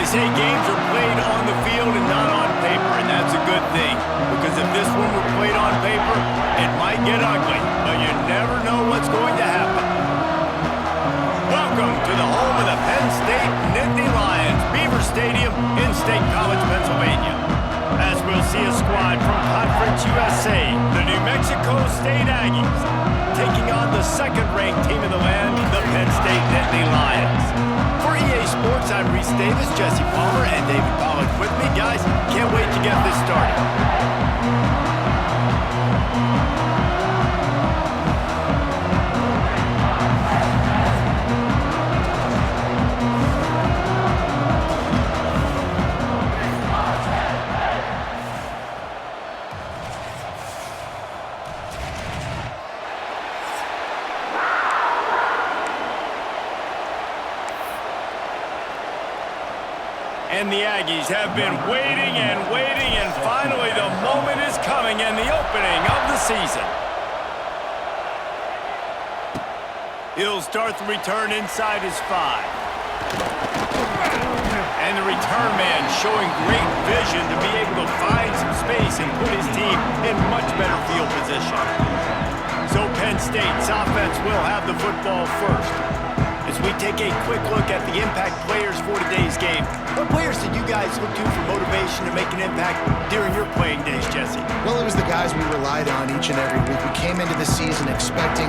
They say games are played on the field and not on paper, and that's a good thing. Because if this one were played on paper, it might get ugly, but you never know what's going to happen. Welcome to the home of the Penn State Nittany Lions, Beaver Stadium in State College, Pennsylvania. As we'll see a squad from Conference USA, the New Mexico State Aggies, taking on the second-ranked team in the land, the Penn State Nittany Lions. For EA Sports, I'm Reese Davis, Jesse Palmer, and David Pollack with me. Guys, can't wait to get this started. And the Aggies have been waiting, and finally the moment is coming and the opening of the season. He'll start the return inside his 5. And the return man showing great vision to be able to find some space and put his team in much better field position. So Penn State's offense will have the football first. As we take a quick look at the impact players for today's game, what players did you guys look to for motivation to make an impact during your playing days, Jesse? Well, it was the guys we relied on each and every week. We came into the season expecting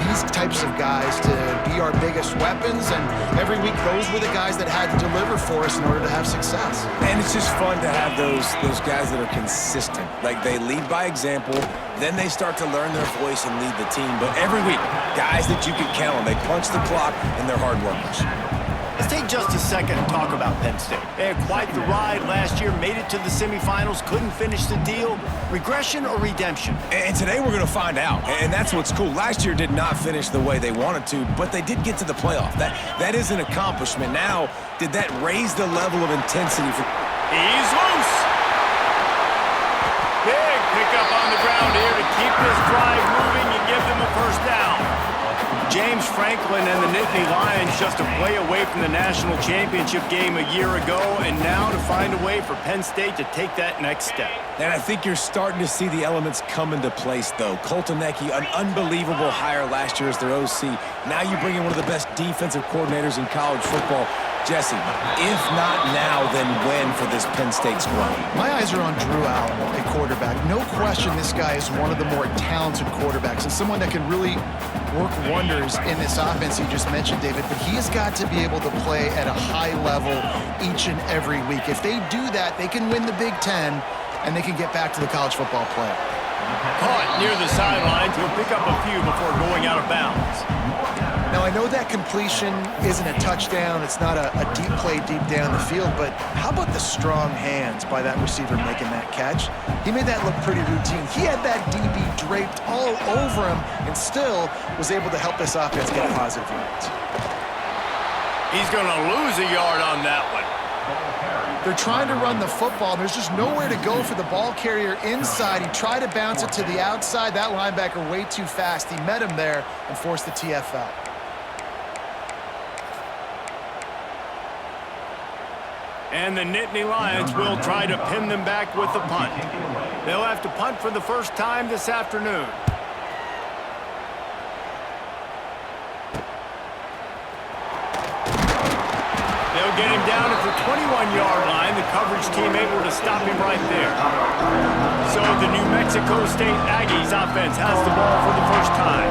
these types of guys to be our biggest weapons, and every week those were the guys that had to deliver for us in order to have success. And it's just fun to have those guys that are consistent. Like, they lead by example, then they start to learn their voice and lead the team. But every week, guys that you can count on, they punch the clock and they're hard workers. Let's take just a second and talk about Penn State. They had quite the ride last year, made it to the semifinals, couldn't finish the deal. Regression or redemption? And today we're going to find out, and that's what's cool. Last year did not finish the way they wanted to, but they did get to the playoff. That is an accomplishment. Now, did that raise the level of intensity for... He's loose! Big pickup on the ground here to keep this drive moving and give them a first down. James Franklin and the Nittany Lions just a play away from the national championship game a year ago, and now to find a way for Penn State to take that next step. And I think you're starting to see the elements come into place, though. Colton Necky, an unbelievable hire last year as their OC. Now you bring in one of the best defensive coordinators in college football. Jesse, if not now, then when for this Penn State squad? My eyes are on Drew Allen at quarterback. No question this guy is one of the more talented quarterbacks and someone that can really work wonders in this offense you just mentioned, David. But he has got to be able to play at a high level each and every week. If they do that, they can win the Big Ten and they can get back to the college football playoff. Caught near the sidelines. He'll pick up a few before going out of bounds. Now, I know that completion isn't a touchdown. It's not a deep play deep down the field, but how about the strong hands by that receiver making that catch? He made that look pretty routine. He had that DB draped all over him and still was able to help this offense get positive yards. He's going to lose a yard on that one. They're trying to run the football. There's just nowhere to go for the ball carrier inside. He tried to bounce it to the outside. That linebacker way too fast. He met him there and forced the TFL. And the Nittany Lions will try to pin them back with the punt. They'll have to punt for the first time this afternoon. They'll get him down at the 21-yard line. The coverage team able to stop him right there. So the New Mexico State Aggies offense has the ball for the first time.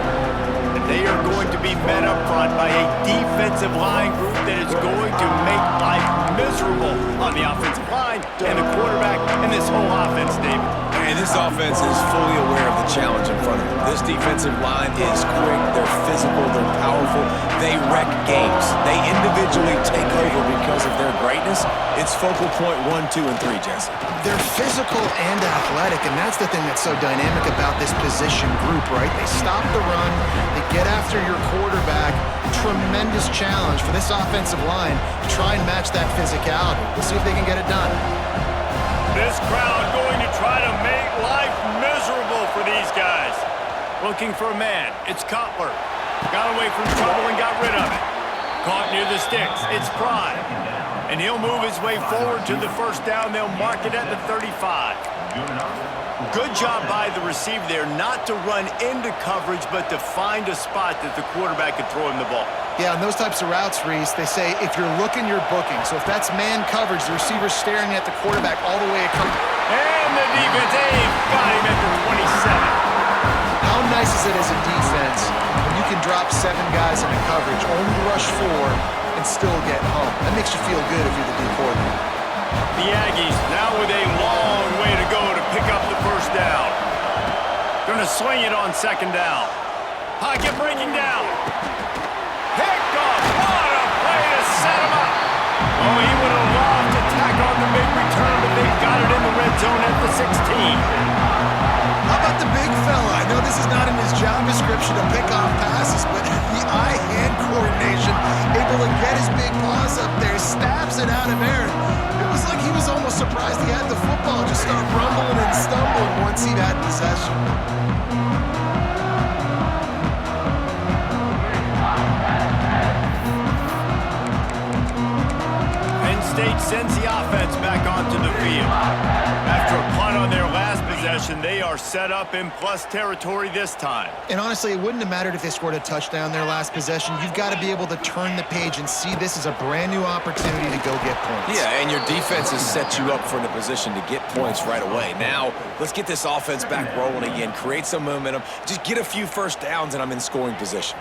And they are going to be met up front by a defensive line group that is going to make life miserable on the offensive line and the quarterback and this whole offense, David. And this offense is fully aware of the challenge in front of them. This defensive line is quick, they're physical, they're powerful, they wreck games. They individually take over because of their greatness. It's focal point 1, 2, and 3, Jesse. They're physical and athletic, and that's the thing that's so dynamic about this position group, right? They stop the run, they get after your quarterback. Tremendous challenge for this offensive line to try and match that physicality. We'll see if they can get it done. This crowd going to try to make life miserable for these guys. Looking for a man. It's Cutler. Got away from trouble and got rid of it. Caught near the sticks. It's Prime. And he'll move his way forward to the first down. They'll mark it at the 35. Good job by the receiver there not to run into coverage, but to find a spot that the quarterback could throw him the ball. Yeah, on those types of routes, Reese, they say if you're looking, you're booking. So if that's man coverage, the receiver's staring at the quarterback all the way across. And the defense, got him at the 27. How nice is it as a defense when you can drop 7 guys into coverage, only rush 4, and still get home? That makes you feel good if you're the D coordinator. The Aggies now with a long way to go to pick up the first down. Gonna swing it on second down. Pocket breaking down. Picked off. What a play to set him up. Oh, he would have loved to tack on the big return, but they've got it in the red zone at the 16. How about the big fella? I know this is not in his job description to pick off passes, but the eye-hand coordination, able to get his big paws up there, stabs it out of air. It was like he was almost surprised he had the football, just started rumbling and stumbling once he'd had possession. Penn State sends the offense back onto the field. After a punt on their last possession, they are set up in plus territory this time. And honestly, it wouldn't have mattered if they scored a touchdown their last possession. You've got to be able to turn the page and see this as a brand new opportunity to go get points. Yeah, and your defense has set you up for a position to get points right away. Now, let's get this offense back rolling again, create some momentum, just get a few first downs, and I'm in scoring position.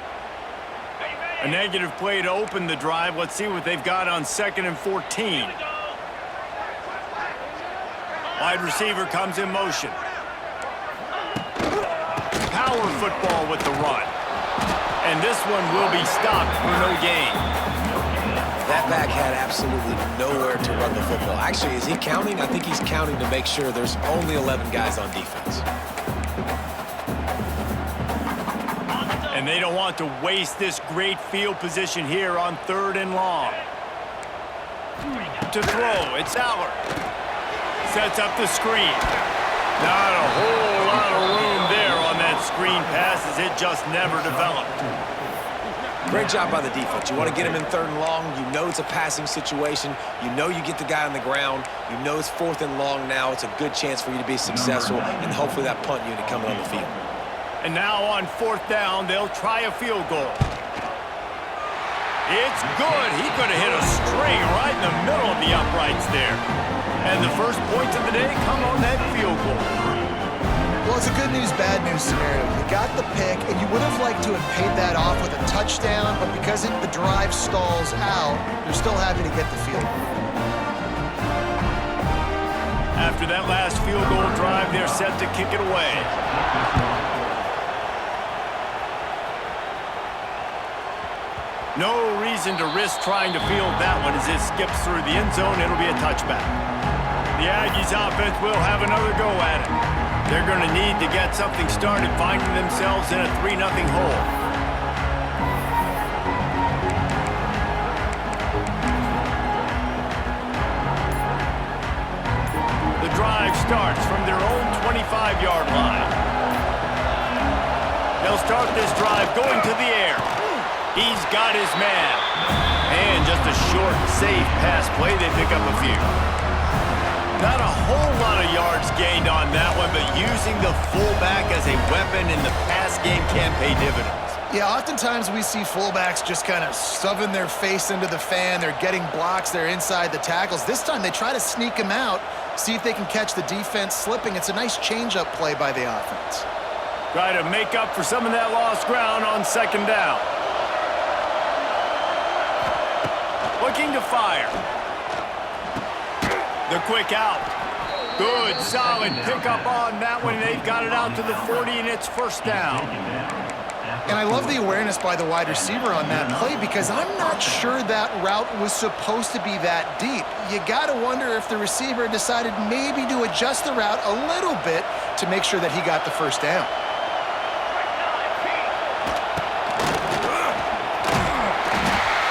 A negative play to open the drive. Let's see what they've got on 2nd and 14. Wide receiver comes in motion. Power football with the run. And this one will be stopped for no gain. That back had absolutely nowhere to run the football. Actually, is he counting? I think he's counting to make sure there's only 11 guys on defense. And they don't want to waste this great field position here on 3rd and long. To throw, it's Aller. Sets up the screen. Not a whole lot of room there on that screen pass as it just never developed. Great job by the defense. You want to get him in 3rd and long. You know it's a passing situation. You know you get the guy on the ground. You know it's 4th and long now. It's a good chance for you to be successful, and hopefully that punt unit coming on the field. And now on 4th down, they'll try a field goal. It's good. He could have hit a string right in the middle of the uprights there. And the first points of the day come on that field goal. Well, it's a good news, bad news scenario. You got the pick, and you would have liked to have paid that off with a touchdown, but because the drive stalls out, you're still happy to get the field goal. After that last field goal drive, they're set to kick it away. No reason to risk trying to field that one as it skips through the end zone. It'll be a touchback. The Aggies offense will have another go at it. They're going to need to get something started, finding themselves in a 3-0 hole. The drive starts from their own 25-yard line. They'll start this drive going to the air. He's got his man. And just a short, safe pass play. They pick up a few. Not a whole lot of yards gained on that one, but using the fullback as a weapon in the pass game can pay dividends. Yeah, oftentimes we see fullbacks just kind of shoving their face into the fan. They're getting blocks. They're inside the tackles. This time they try to sneak him out, see if they can catch the defense slipping. It's a nice change-up play by the offense. Try to make up for some of that lost ground on 2nd down. Looking to fire. The quick out. Good, solid pickup on that one. They've got it out to the 40, and it's 1st down. And I love the awareness by the wide receiver on that play because I'm not sure that route was supposed to be that deep. You got to wonder if the receiver decided maybe to adjust the route a little bit to make sure that he got the 1st down.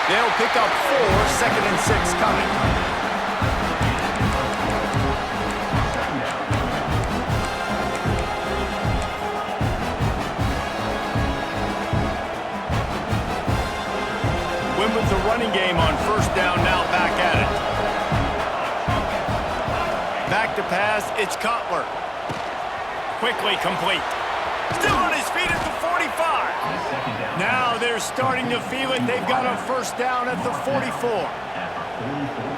They'll pick up 4, 2nd and 6 coming. With the to pass. It's Cutler. Quickly complete. Still on his feet at the 45. Now they're starting to feel it. They've got a first down at the 44.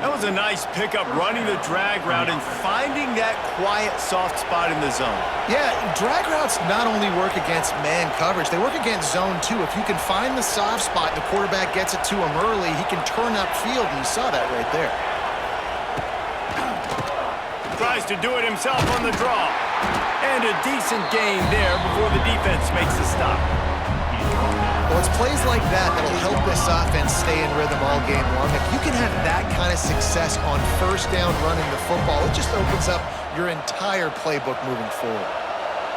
That was a nice pickup, running the drag route and finding that quiet, soft spot in the zone. Yeah, drag routes not only work against man coverage, they work against zone too. If you can find the soft spot and the quarterback gets it to him early, he can turn upfield, and you saw that right there. Tries to do it himself on the draw. And a decent gain there before the defense makes the stop. Well, it's plays like that that'll help this offense stay in rhythm all game long. If you can have that kind of success on first down running the football, it just opens up your entire playbook moving forward.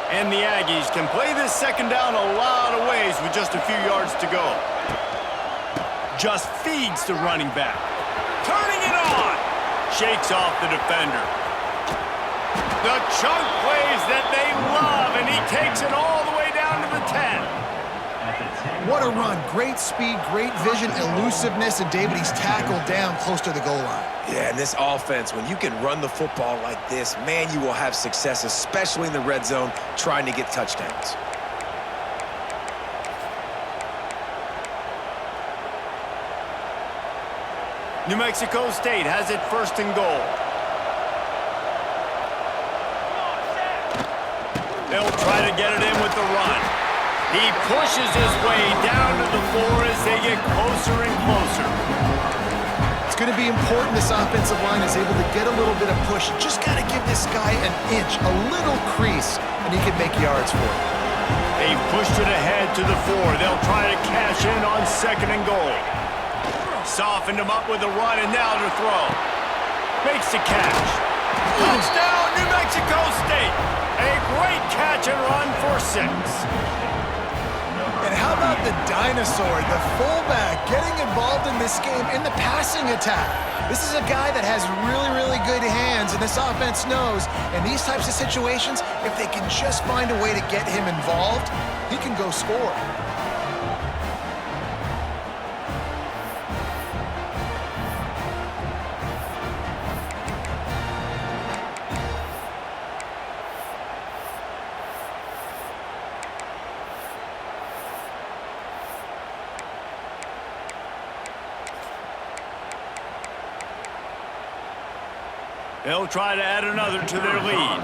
And the Aggies can play this second down a lot of ways with just a few yards to go. Just feeds the running back. Turning it on. Shakes off the defender. The chunk plays that they love, and he takes it all the way down to the 10. What a run. Great speed, great vision, elusiveness, and David, he's tackled down close to the goal line. Yeah, and this offense, when you can run the football like this, man, you will have success, especially in the red zone, trying to get touchdowns. New Mexico State has it first and goal. They'll try to get it in with the run. He pushes his way down to the floor as they get closer and closer. It's going to be important this offensive line is able to get a little bit of push. Just got to give this guy an inch, a little crease, and he can make yards for it. They've pushed it ahead to the 4. They'll try to cash in on second and goal. Softened him up with a run, and now to throw. Makes the catch. Touchdown, New Mexico State. A great catch and run for 6. And how about the dinosaur, the fullback, getting involved in this game in the passing attack? This is a guy that has really, really good hands, and this offense knows in these types of situations, if they can just find a way to get him involved, he can go score. They'll try to add another to their lead.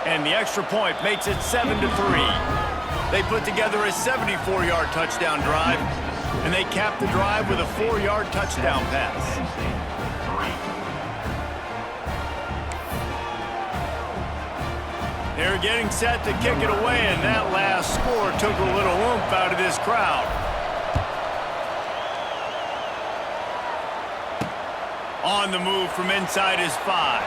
And the extra point makes it 7-3. They put together a 74-yard touchdown drive, and they cap the drive with a 4-yard touchdown pass. They're getting set to kick it away, and that last score took a little oomph out of this crowd. On the move from inside his 5.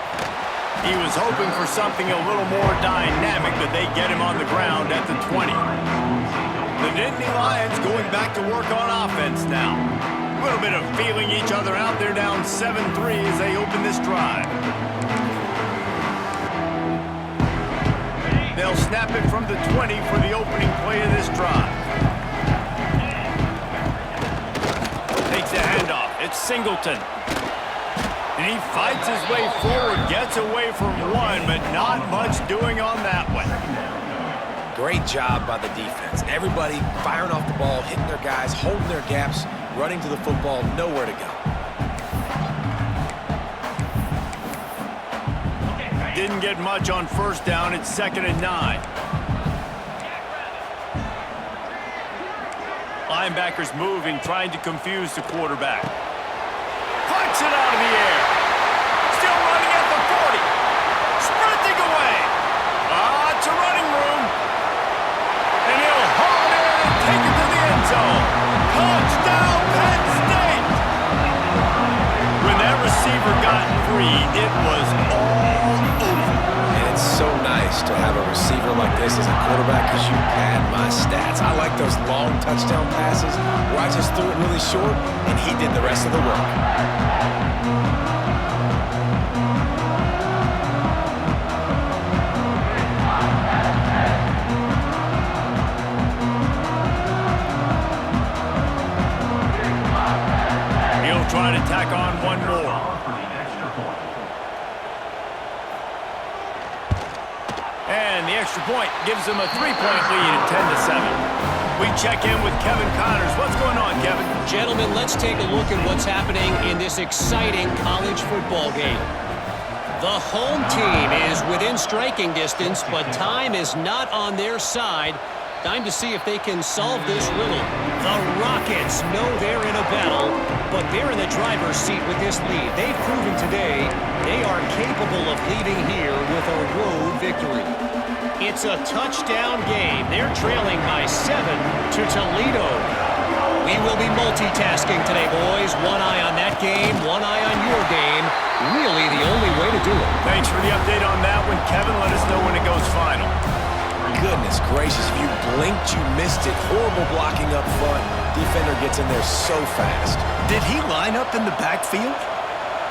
He was hoping for something a little more dynamic, but they get him on the ground at the 20. The Nittany Lions going back to work on offense now. A little bit of feeling each other out. They're down 7-3 as they open this drive. They'll snap it from the 20 for the opening play of this drive. Takes the handoff. It's Singleton. And he fights his way forward, gets away from one, but not much doing on that one. Great job by the defense. Everybody firing off the ball, hitting their guys, holding their gaps, running to the football, nowhere to go. Didn't get much on first down. It's 2nd and 9. Linebackers moving, trying to confuse the quarterback. Puts it out of the air. Still running at the 40. Sprinting away. Lots of running room. And he'll haul it in and take it to the end zone. Touchdown, Penn State. When that receiver got free, it was all over. And it's so nice to have a receiver like this as a quarterback because you pad my stats. I like those long touchdown passes where I just threw it really short and he did the rest of the work. He'll try to tack on one more. And the extra point gives them a 3-point lead at 10-7. We check in with Kevin Connors. What's going on, Kevin? Gentlemen, let's take a look at what's happening in this exciting college football game. The home team is within striking distance, but time is not on their side. Time to see if they can solve this riddle. The Rockets know they're in a battle, but they're in the driver's seat with this lead. They've proven today they are capable of leaving here with a road victory. It's a touchdown game. They're trailing by 7 to Toledo. We will be multitasking today, boys. One eye on that game, one eye on your game. Really the only way to do it. Thanks for the update on that one, Kevin. Let us know when it goes final. Goodness gracious, if you blinked, you missed it. Horrible blocking up front. Defender gets in there so fast. Did he line up in the backfield?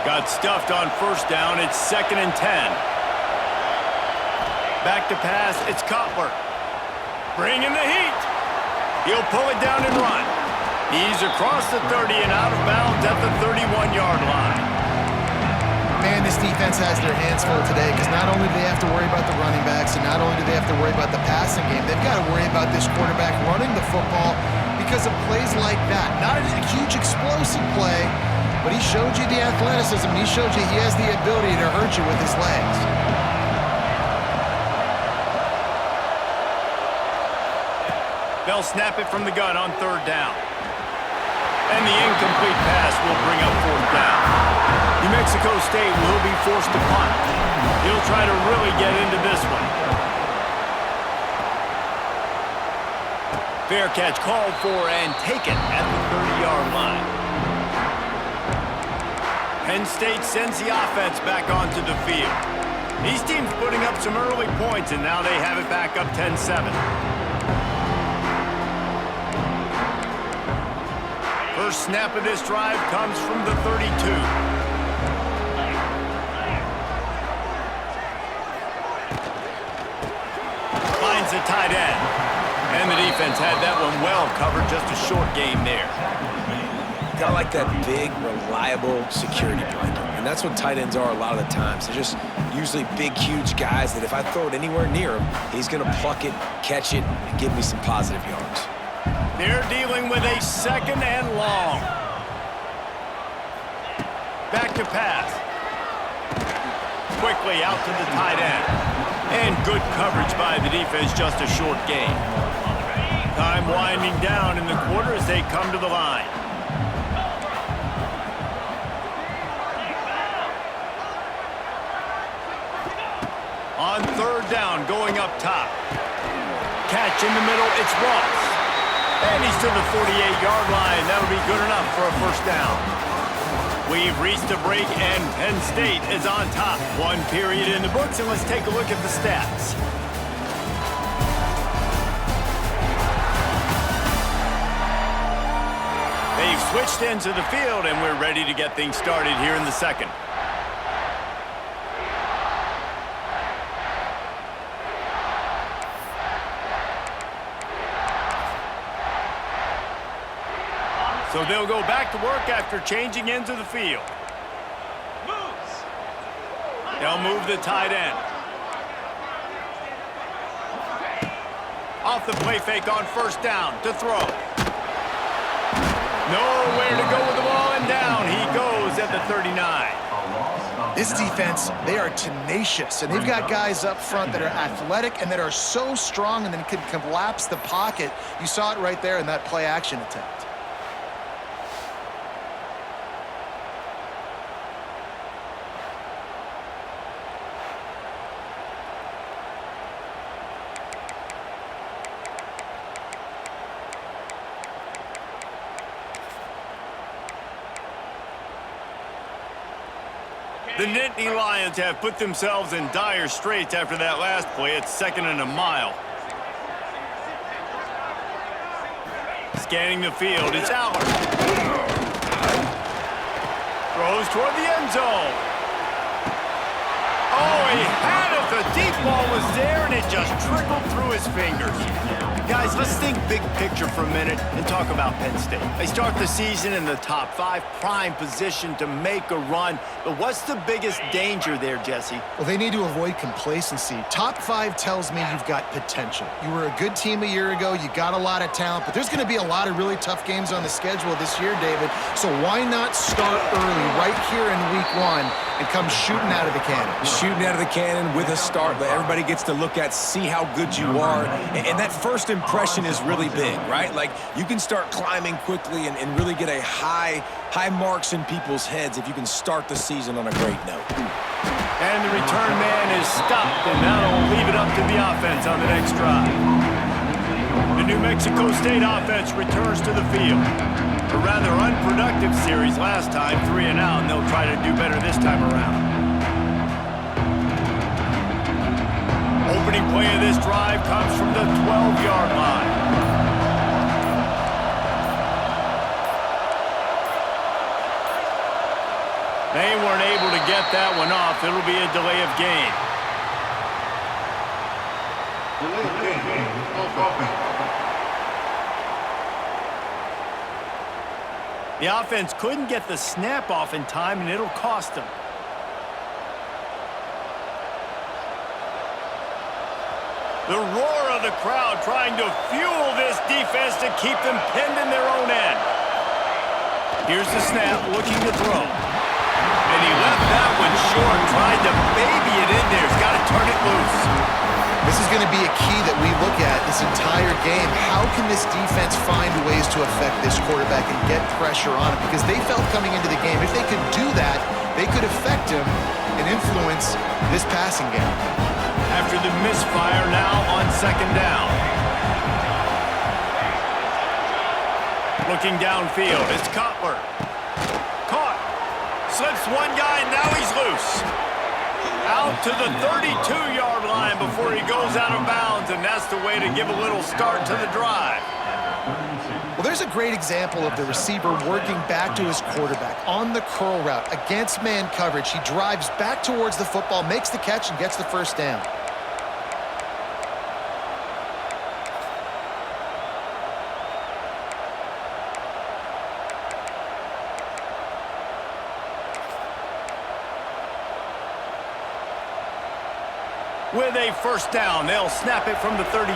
Got stuffed on first down. It's 2nd and 10. Back to pass. It's Cutler. Bringing the heat. He'll pull it down and run. He's across the 30 and out of bounds at the 31-yard line. Man, this defense has their hands full today because not only do they have to worry about the running backs and not only do they have to worry about the passing game, they've got to worry about this quarterback running the football because of plays like that. Not a huge explosive play, but he showed you the athleticism. He showed you he has the ability to hurt you with his legs. They'll snap it from the gun on 3rd down. And the incomplete pass will bring up 4th down. New Mexico State will be forced to punt. He'll try to really get into this one. Fair catch called for and taken at the 30-yard line. Penn State sends the offense back onto the field. These teams putting up some early points, and now they have it back up 10-7. First snap of this drive comes from the 32. Finds the tight end. And the defense had that one well covered. Just a short game there. Got like that big, reliable security blanket. And that's what tight ends are a lot of the times. They're just usually big, huge guys that if I throw it anywhere near him, he's going to pluck it, catch it, and give me some positive yards. They're dealing with a 2nd and long. Back to pass. Quickly out to the tight end. And good coverage by the defense, just a short gain. Time winding down in the quarter as they come to the line. On 3rd down, going up top. Catch in the middle, it's Ross. And he's to the 48-yard line. That'll be good enough for a 1st down. We've reached a break, and Penn State is on top. 1 period in the books, and let's take a look at the stats. They've switched ends of the field, and we're ready to get things started here in the 2nd. So they'll go back to work after changing ends of the field. They'll move the tight end. Off the play fake on 1st down to throw. Nowhere to go with the ball, and down he goes at the 39. This defense, they are tenacious, and they've got guys up front that are athletic and that are so strong and then can collapse the pocket. You saw it right there in that play action attempt. The Nittany Lions have put themselves in dire straits after that last play. It's 2nd and a mile. Scanning the field, it's Aller. Throws toward the end zone. Oh, he had it. The deep ball was there, and it just trickled through his fingers. Guys, let's think big picture for a minute and talk about Penn State. They start the season in the top 5, prime position to make a run. But what's the biggest danger there, Jesse? Well, they need to avoid complacency. Top 5 tells me you've got potential. You were a good team a year ago. You got a lot of talent, but there's going to be a lot of really tough games on the schedule this year, David. So why not start early right here in week 1 and come shooting out of the cannon? Shooting out of the cannon with a start that everybody gets to look at, see how good you are. And that first impression is really big, right? Like, you can start climbing quickly and really get a high marks in people's heads if you can start the season on a great note. And the return man is stopped, and now will leave it up to the offense on the next drive. The New Mexico State offense returns to the field. A rather unproductive series last time, 3 and out, and they'll try to do better this time around. Opening play of this drive comes from the 12-yard line. They weren't able to get that one off. It'll be a delay of game. The offense couldn't get the snap off in time, and it'll cost them. The roar of the crowd trying to fuel this defense to keep them pinned in their own end. Here's the snap, looking to throw. And he left that one short, tried to baby it in there. He's got to turn it loose. This is going to be a key that we look at this entire game. How can this defense find ways to affect this quarterback and get pressure on him? Because they felt coming into the game, if they could do that, they could affect him and influence this passing game. After the misfire, now on second down. Looking downfield, it's Cutler. Caught. Slips one guy, and now he's loose. Out to the 32-yard line before he goes out of bounds, and that's the way to give a little start to the drive. Well, there's a great example of the receiver working back to his quarterback on the curl route against man coverage. He drives back towards the football, makes the catch, and gets the first down. With a first down, they'll snap it from the 32.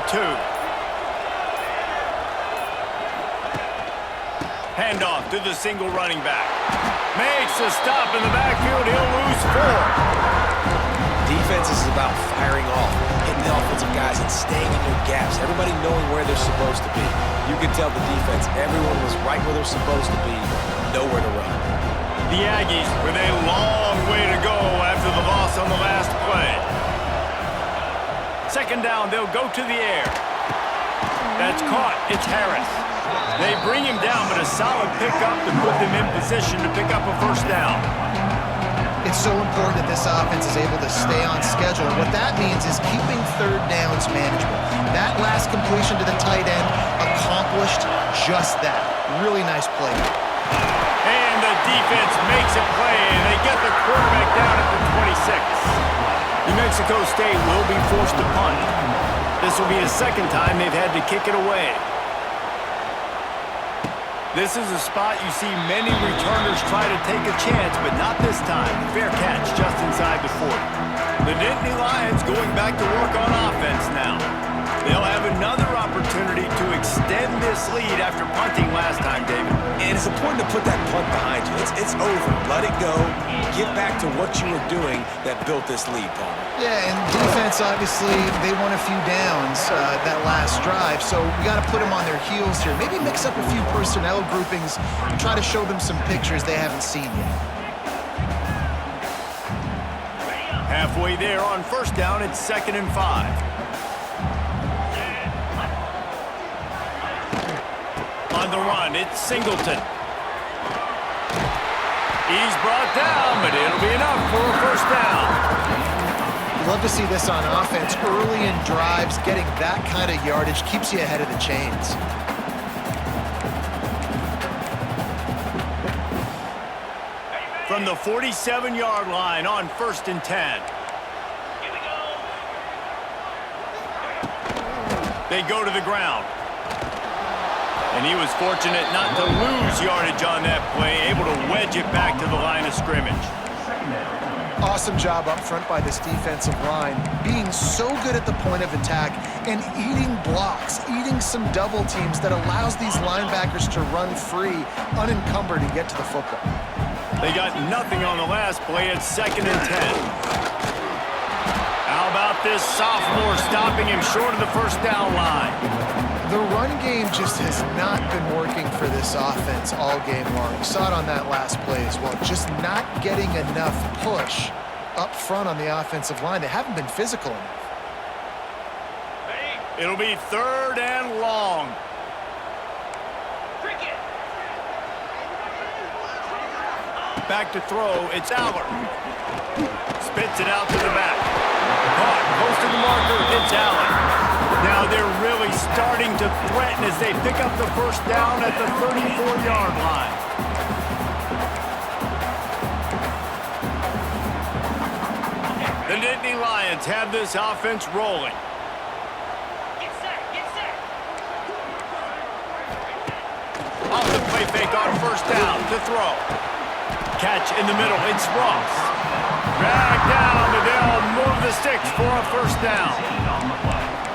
Handoff to the single running back. Makes a stop in the backfield. He'll lose 4. Defense is about firing off, hitting the offensive guys and staying in their gaps. Everybody knowing where they're supposed to be. You can tell the defense, everyone was right where they're supposed to be, nowhere to run. The Aggies with a long way to go after the loss on the last play. Second down, they'll go to the air. That's caught. It's Harris. They bring him down, but a solid pickup to put them in position to pick up a first down. It's so important that this offense is able to stay on schedule. And what that means is keeping third downs manageable. That last completion to the tight end accomplished just that. Really nice play. And the defense makes a play, and they get the quarterback down at the 26. New Mexico State will be forced to punt. This will be the second time they've had to kick it away. This is a spot you see many returners try to take a chance, but not this time. Fair catch just inside the 40. The Nittany Lions going back to work on offense now. They'll have another opportunity to extend this lead after punting last time, David. And it's important to put that punt behind you. It's over. Let it go. Get back to what you were doing that built this lead, Paul. Yeah, and defense, obviously, they won a few downs that last drive, so we got to put them on their heels here. Maybe mix up a few personnel groupings and try to show them some pictures they haven't seen yet. Halfway there on first down, it's 2nd and 5. On the run, it's Singleton. He's brought down, but it'll be enough for a first down. Love to see this on offense. Early in drives, getting that kind of yardage keeps you ahead of the chains. From the 47-yard line on 1st and 10. They go to the ground. And he was fortunate not to lose yardage on that play, able to wedge it back to the line of scrimmage. Awesome job up front by this defensive line, being so good at the point of attack and eating blocks, eating some double teams that allows these linebackers to run free, unencumbered, and get to the football. They got nothing on the last play at 2nd and 10. How about this sophomore stopping him short of the first down line? The run game just has not been working for this offense all game long. You saw it on that last play as well. Just not getting enough push up front on the offensive line. They haven't been physical enough. It'll be 3rd and long. Back to throw. It's Aller. Spits it out to the back. Caught. Close to the marker. It's Aller. Now they're really starting to threaten as they pick up the first down at the 34-yard line. The Nittany Lions have this offense rolling. Off the play fake on first down to throw. Catch in the middle. It's Ross. Drag down, and they'll move the sticks for a first down.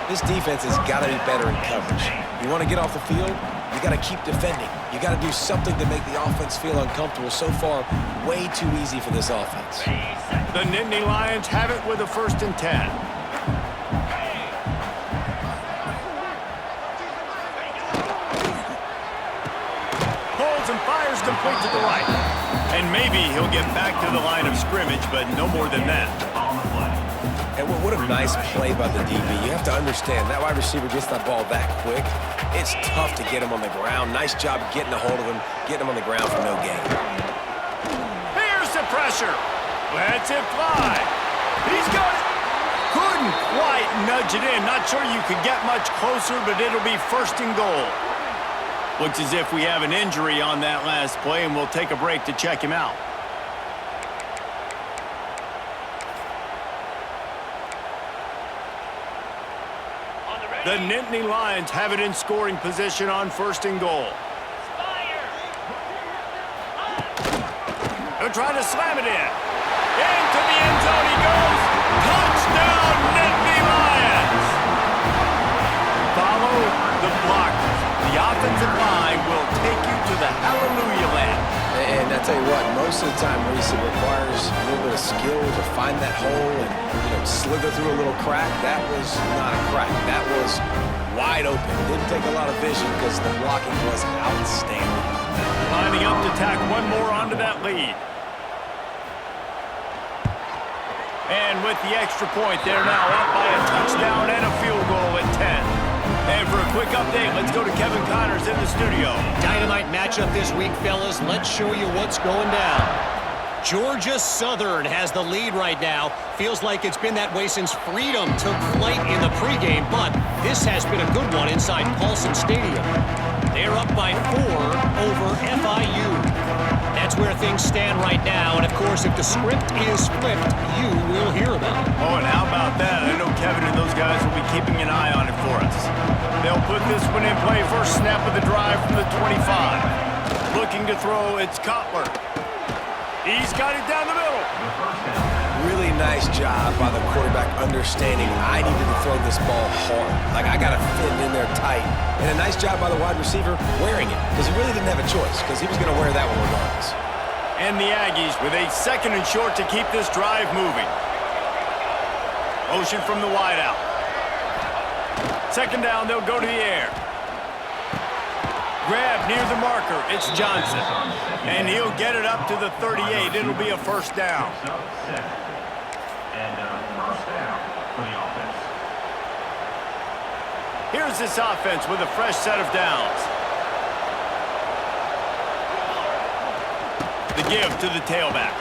This defense has got to be better in coverage. You want to get off the field, you got to keep defending. You got to do something to make the offense feel uncomfortable. So far, way too easy for this offense. The Nittany Lions have it with a 1st and 10. Pulls and fires complete to the right. And maybe he'll get back to the line of scrimmage, but no more than that. And what a nice play by the DB. You have to understand, that wide receiver gets that ball that quick. It's tough to get him on the ground. Nice job getting a hold of him, getting him on the ground for no gain. Here's the pressure. Lets it fly. He's got it. Couldn't quite nudge it in. Not sure you could get much closer, but it'll be 1st and goal. Looks as if we have an injury on that last play, and we'll take a break to check him out. The Nittany Lions have it in scoring position on 1st and goal. They'll try to slam it in. Into the end zone he goes. Touchdown, Nittany Lions! Follow the blockers. The offensive line will take you to the hallelujah land. And I tell you what, most of the time, Reese, it requires a little bit of skill to find that hole and, slither through a little crack. That was not a crack. That was wide open. Didn't take a lot of vision because the blocking was outstanding. Lining up to tack one more onto that lead. And with the extra point, they're now up by a touchdown and a field goal at 10. And for a quick update, let's go to Kevin Connors in the studio. Dynamite matchup this week, fellas. Let's show you what's going down. Georgia Southern has the lead right now. Feels like it's been that way since Freedom took flight in the pregame, but this has been a good one inside Paulson Stadium. They're up by 4 over FIU. That's where things stand right now, and of course, if the script is flipped, you will hear about it. Oh, and how about that? I know Kevin and those guys will be keeping an eye on it for us. They'll put this one in play. First snap of the drive from the 25. Looking to throw, it's Cutler. He's got it down the middle. Really nice job by the quarterback understanding I needed to throw this ball hard. Like, I got to fit it in there tight. And a nice job by the wide receiver wearing it because he really didn't have a choice because he was going to wear that one regardless. And the Aggies with a 2nd and short to keep this drive moving. Motion from the wideout. 2nd down, they'll go to the air. Grab near the marker. It's Johnson. And he'll get it up to the 38. It'll be a 1st down. Here's this offense with a fresh set of downs. The give to the tailback.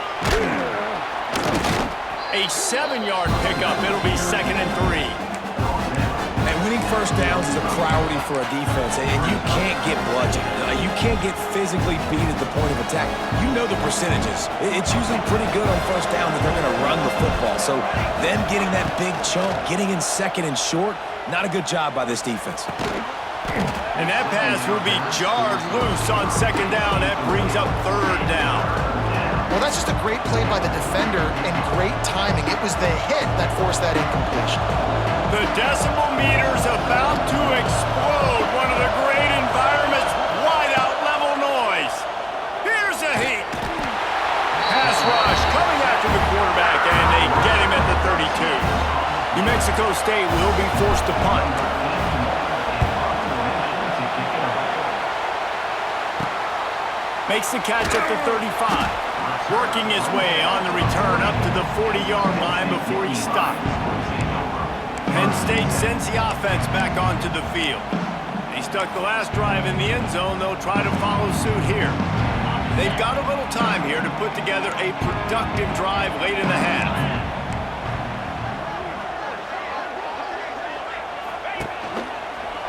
A 7-yard pickup. It'll be 2nd and 3. And winning first downs is a priority for a defense, and you can't get bludgeoned. You can't get physically beat at the point of attack. You know the percentages. It's usually pretty good on first down that they're going to run the football. So them getting that big chunk, getting in 2nd and short, Not a good job by this defense. And that pass will be jarred loose on second down. That brings up third down. Well, that's just a great play by the defender and great timing. It was the hit that forced that incompletion. The decibel meter's about to explode. One of the great environments, wide out level noise. Here's a heat. Pass rush coming after the quarterback, and they get him at the 32. New Mexico State will be forced to punt. Makes the catch at the 35. Working his way on the return up to the 40-yard line before he stopped. Penn State sends the offense back onto the field. They stuck the last drive in the end zone. They'll try to follow suit here. They've got a little time here to put together a productive drive late in the half.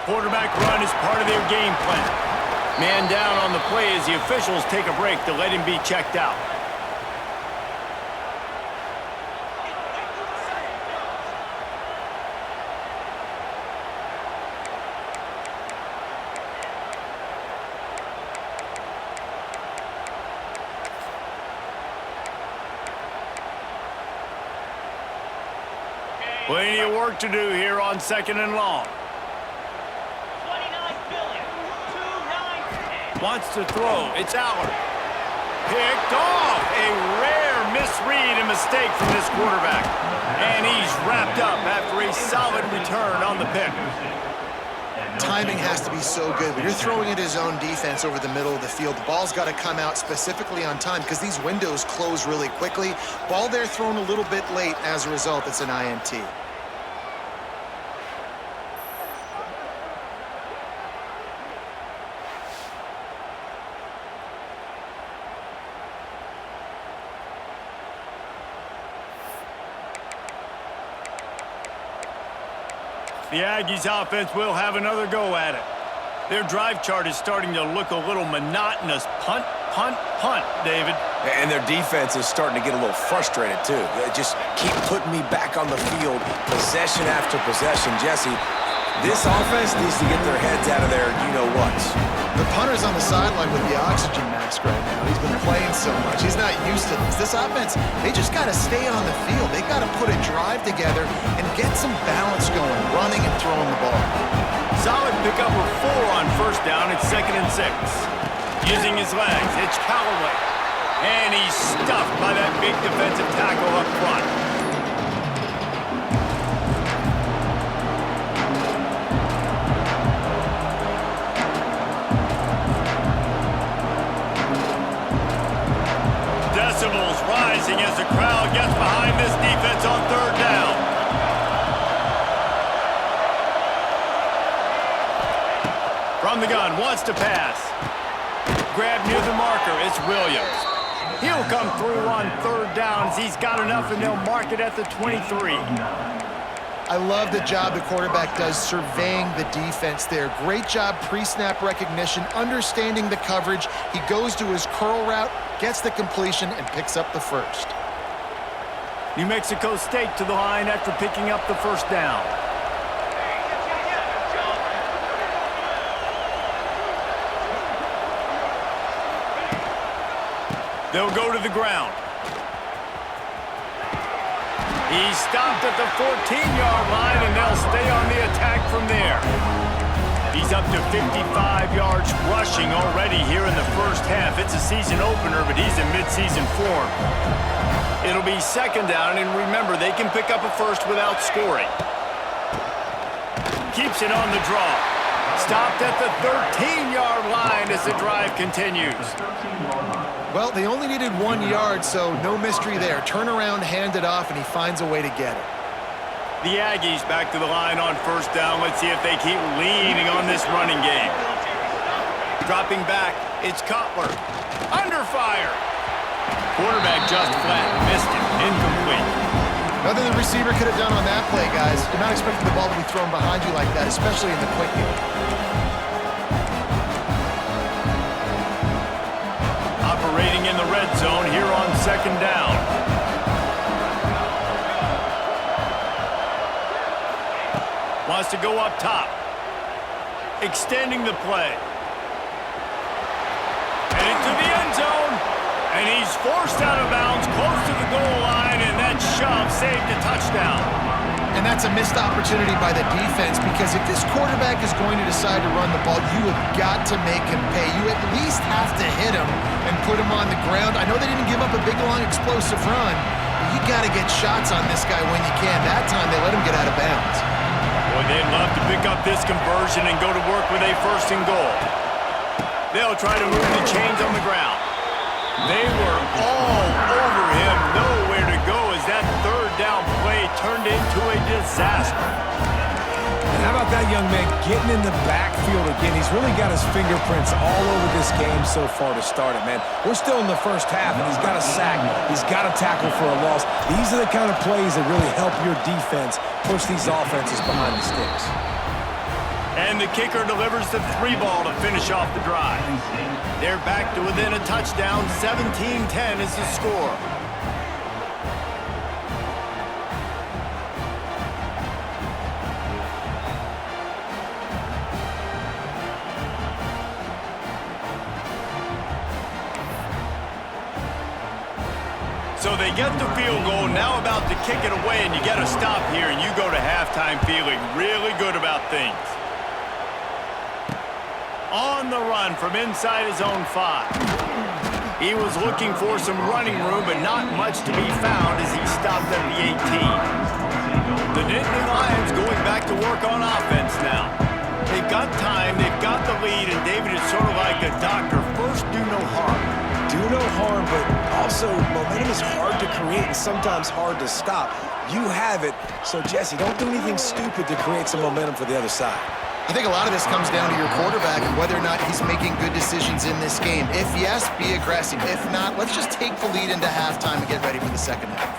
Quarterback run is part of their game plan. Man down on the play as the officials take a break to let him be checked out. Plenty of work to do here on second and long. Wants to throw. It's Allard. Picked off. A rare misread and mistake from this quarterback. And he's wrapped up after a solid return on the pick. Timing has to be so good. When you're throwing at his own defense over the middle of the field, the ball's got to come out specifically on time because these windows close really quickly. Ball there thrown a little bit late. As a result, it's an INT. The Aggies offense will have another go at it. Their drive chart is starting to look a little monotonous. Punt, punt, punt, David. And their defense is starting to get a little frustrated, too. They just keep putting me back on the field, possession after possession. Jesse, this offense needs to get their heads out of their you-know-whats. The punter's on the sideline with the oxygen mask right now. He's been playing so much. He's not used to this. This offense, they just got to stay on the field. They got to put a drive together and get some balance going, running and throwing the ball. Solid pickup of 4 on first down. It's 2nd and 6. Using his legs, it's Callaway. And he's stuffed by that big defensive tackle up front. Decibels rising as the crowd gets behind this defense on third down. From the gun, wants to pass. Grab near the marker, it's Williams. He'll come through on third downs. He's got enough, and they'll mark it at the 23. I love the job the quarterback does surveying the defense there. Great job pre-snap recognition, understanding the coverage. He goes to his curl route, gets the completion, and picks up the first. New Mexico State to the line after picking up the first down. They'll go to the ground. He's stopped at the 14-yard line, and they'll stay on the attack from there. He's up to 55 yards rushing already here in the first half. It's a season opener, but he's in midseason form. It'll be second down, and remember, they can pick up a first without scoring. Keeps it on the draw. Stopped at the 13-yard line as the drive continues. Well, they only needed 1 yard, so no mystery there. Turnaround, hand it off, and he finds a way to get it. The Aggies back to the line on first down. Let's see if they keep leaning on this running game. Dropping back, it's Cutler. Under fire. Quarterback just flat, missed it, incomplete. Nothing the receiver could have done on that play, guys. You're not expecting the ball to be thrown behind you like that, especially in the quick game. Operating in the red zone here on second down. Wants to go up top. Extending the play. And into the end zone. And he's forced out of bounds close to the goal line, and that shove saved a touchdown. And that's a missed opportunity by the defense, because if this quarterback is going to decide to run the ball, you have got to make him pay. You at least have to hit him and put him on the ground. I know they didn't give up a big, long, explosive run, but you got to get shots on this guy when you can. That time, they let him get out of bounds. Boy, they'd love to pick up this conversion and go to work with a first and goal. They'll try to move the chains on the ground. They were all over him, nowhere to go as that third down play turned into a disaster. And how about that young man getting in the backfield again? He's really got his fingerprints all over this game so far to start it, man. We're still in the first half, and he's got a sack. He's got a tackle for a loss. These are the kind of plays that really help your defense push these offenses behind the sticks. And the kicker delivers the 3-ball to finish off the drive. They're back to within a touchdown. 17-10 is the score. So they get the field goal, now about to kick it away, and you got to stop here, and you go to halftime feeling really good about things. On the run from inside his own 5. He was looking for some running room, but not much to be found as he stopped at the 18. The Nittany Lions going back to work on offense now. They've got time, they've got the lead, and David is sort of like a doctor. First, do no harm. Do no harm, but also momentum is hard to create and sometimes hard to stop. You have it, so Jesse, don't do anything stupid to create some momentum for the other side. I think a lot of this comes down to your quarterback and whether or not he's making good decisions in this game. If yes, be aggressive. If not, let's just take the lead into halftime and get ready for the second half.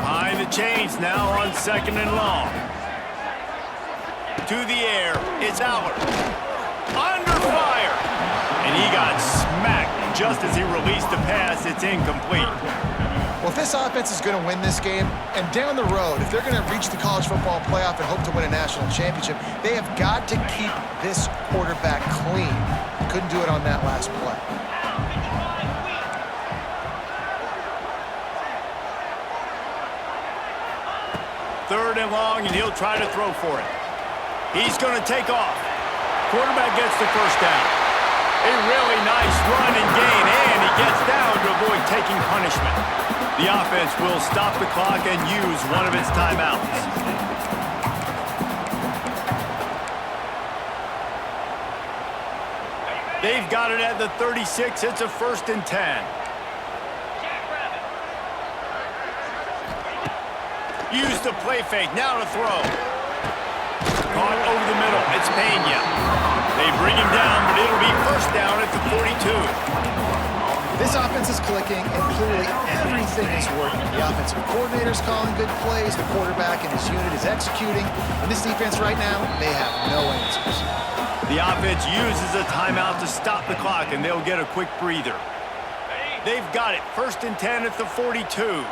Behind the chains now on second and long. To the air, it's Allard. Under fire! And he got smacked just as he released the pass. It's incomplete. Well, if this offense is going to win this game, and down the road, if they're going to reach the college football playoff and hope to win a national championship, they have got to keep this quarterback clean. Couldn't do it on that last play. Third and long, and he'll try to throw for it. He's going to take off. Quarterback gets the first down. A really nice run and gain, and he gets down to avoid taking punishment. The offense will stop the clock and use one of its timeouts. They've got it at the 36. It's a 1st and 10. Use the play fake. Now to throw. Caught over the middle. It's Penn. They bring him down, but it'll be first down at the 42. This offense is clicking, and clearly everything is working. The offensive coordinator's calling good plays. The quarterback and his unit is executing. And this defense right now, they have no answers. The offense uses a timeout to stop the clock, and they'll get a quick breather. They've got it. 1st and 10 at the 42.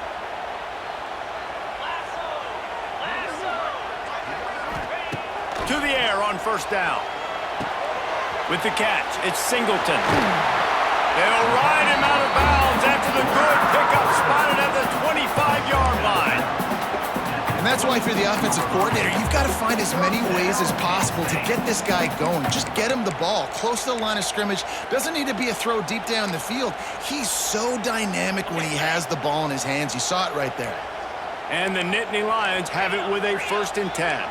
To the air on first down. With the catch, it's Singleton. They'll ride him out of bounds after the good pickup spotted at the 25-yard line. And that's why, if you're the offensive coordinator, you've got to find as many ways as possible to get this guy going. Just get him the ball close to the line of scrimmage. Doesn't need to be a throw deep down the field. He's so dynamic when he has the ball in his hands. You saw it right there. And the Nittany Lions have it with a 1st and 10.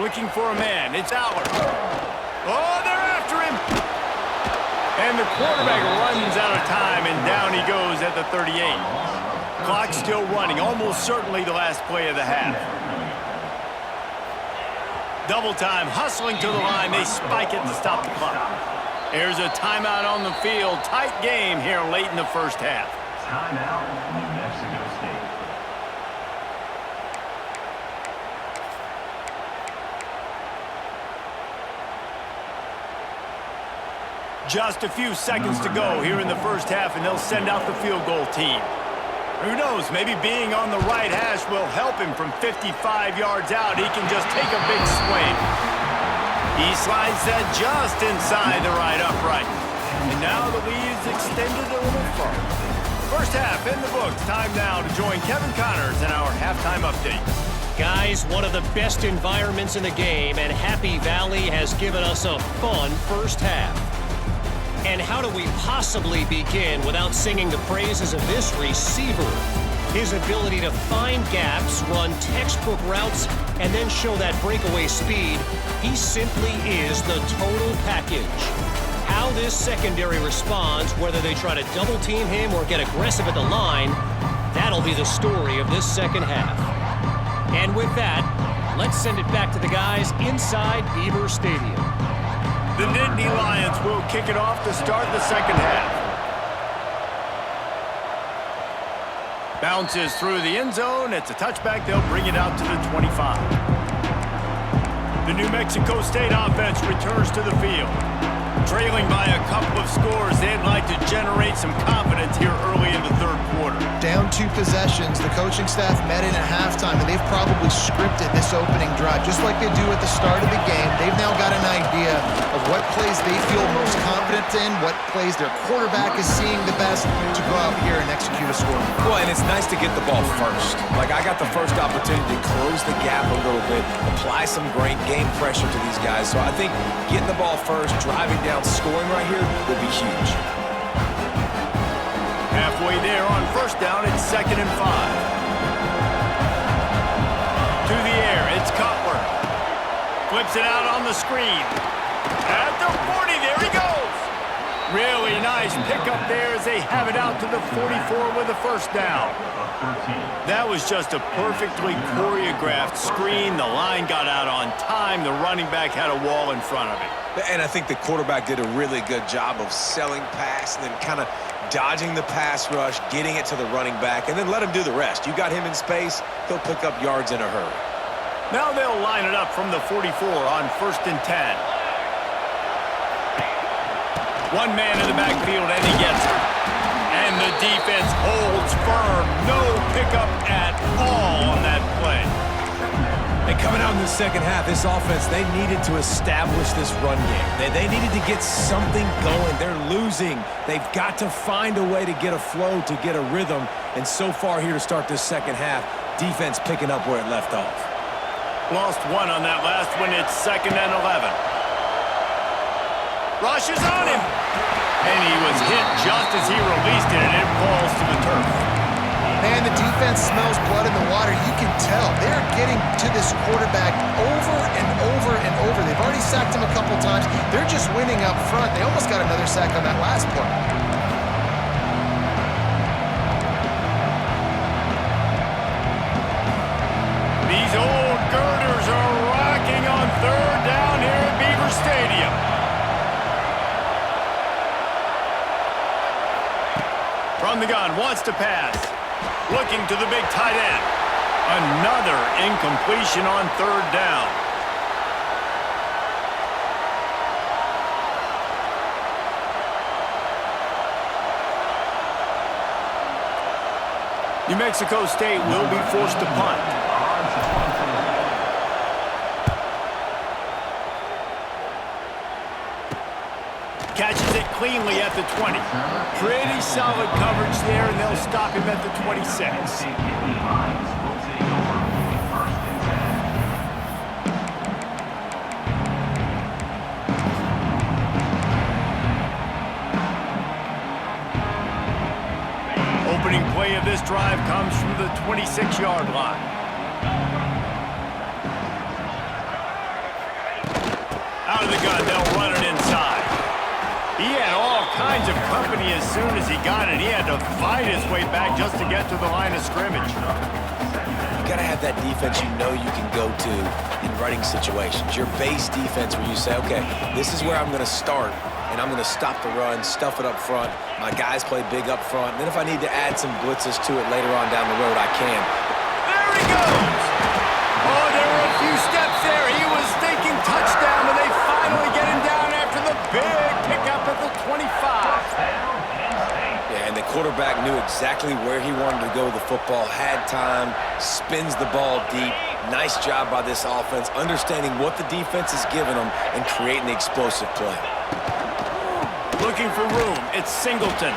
Looking for a man. It's Allard. Oh, they're after him. And the quarterback runs out of time, and down he goes at the 38. Clock still running, almost certainly the last play of the half. Double time, hustling to the line. They spike it to stop the clock. There's a timeout on the field. Tight game here late in the first half. Timeout, New Mexico State. Just a few seconds to go here in the first half, and they'll send out the field goal team. Who knows, maybe being on the right hash will help him from 55 yards out. He can just take a big swing. He slides that just inside the right upright. And now the lead is extended a little further. First half in the books. Time now to join Kevin Connors in our halftime update. Guys, one of the best environments in the game, and Happy Valley has given us a fun first half. And how do we possibly begin without singing the praises of this receiver? His ability to find gaps, run textbook routes, and then show that breakaway speed. He simply is the total package. How this secondary responds, whether they try to double team him or get aggressive at the line, that'll be the story of this second half. And with that, let's send it back to the guys inside Beaver Stadium. The Nittany Lions will kick it off to start the second half. Bounces through the end zone. It's a touchback. They'll bring it out to the 25. The New Mexico State offense returns to the field. Trailing by a couple of scores, they'd like to generate some confidence here early in the third quarter. Down 2 possessions, the coaching staff met in at halftime, and they've probably scripted this opening drive. Just like they do at the start of the game, they've now got an idea of what plays they feel most confident in, what plays their quarterback is seeing the best to go out here and execute a score. Well, and it's nice to get the ball first. Like, I got the first opportunity to close the gap a little bit, apply some great game pressure to these guys. So I think getting the ball first, driving down, scoring right here will be huge. Halfway there on first down, it's 2nd and 5. To the air, it's Cutler. Flips it out on the screen. At the 40, there he goes. Really nice pickup there as they have it out to the 44 with a first down. That was just a perfectly choreographed screen. The line got out on time. The running back had a wall in front of it. And I think the quarterback did a really good job of selling pass and then kind of dodging the pass rush, getting it to the running back, and then let him do the rest. You got him in space, he'll pick up yards in a hurry. Now they'll line it up from the 44 on 1st and 10. One man in the backfield, and he gets it. And the defense holds firm. No pickup at all on that play. And coming out in the second half, this offense, they needed to establish this run game. They needed to get something going. They're losing. They've got to find a way to get a flow, to get a rhythm. And so far here to start this second half, defense picking up where it left off. Lost one on that last one. It's 2nd and 11. Rush is on him. And he was hit just as he released it, and it falls to the turf. Man, the defense smells blood in the water. You can tell. They're getting to this quarterback over and over and over. They've already sacked him a couple times. They're just winning up front. They almost got another sack on that last play. These old girders are rocking on 3rd down here at Beaver Stadium. From the gun, wants to pass. Looking to the big tight end. Another incompletion on 3rd down. New Mexico State will be forced to punt. Catches it cleanly at the 20. Pretty solid coverage there, and they'll stop him at the 26. Opening play of this drive comes from the 26-yard line. Out of the gun, they'll run it inside. He had all kinds of company as soon as he got it. He had to fight his way back just to get to the line of scrimmage. You got to have that defense you know you can go to in running situations. Your base defense where you say, okay, this is where I'm going to start, and I'm going to stop the run, stuff it up front. My guys play big up front. And then if I need to add some blitzes to it later on down the road, I can. There he goes! Oh, there were a few steps there. He was thinking touchdown, but they finally get him down after the big pickup at the 25. Yeah, and the quarterback knew exactly where he wanted to go with the football, had time, spins the ball deep. Nice job by this offense, understanding what the defense is giving them and creating the explosive play. Looking for room. It's Singleton.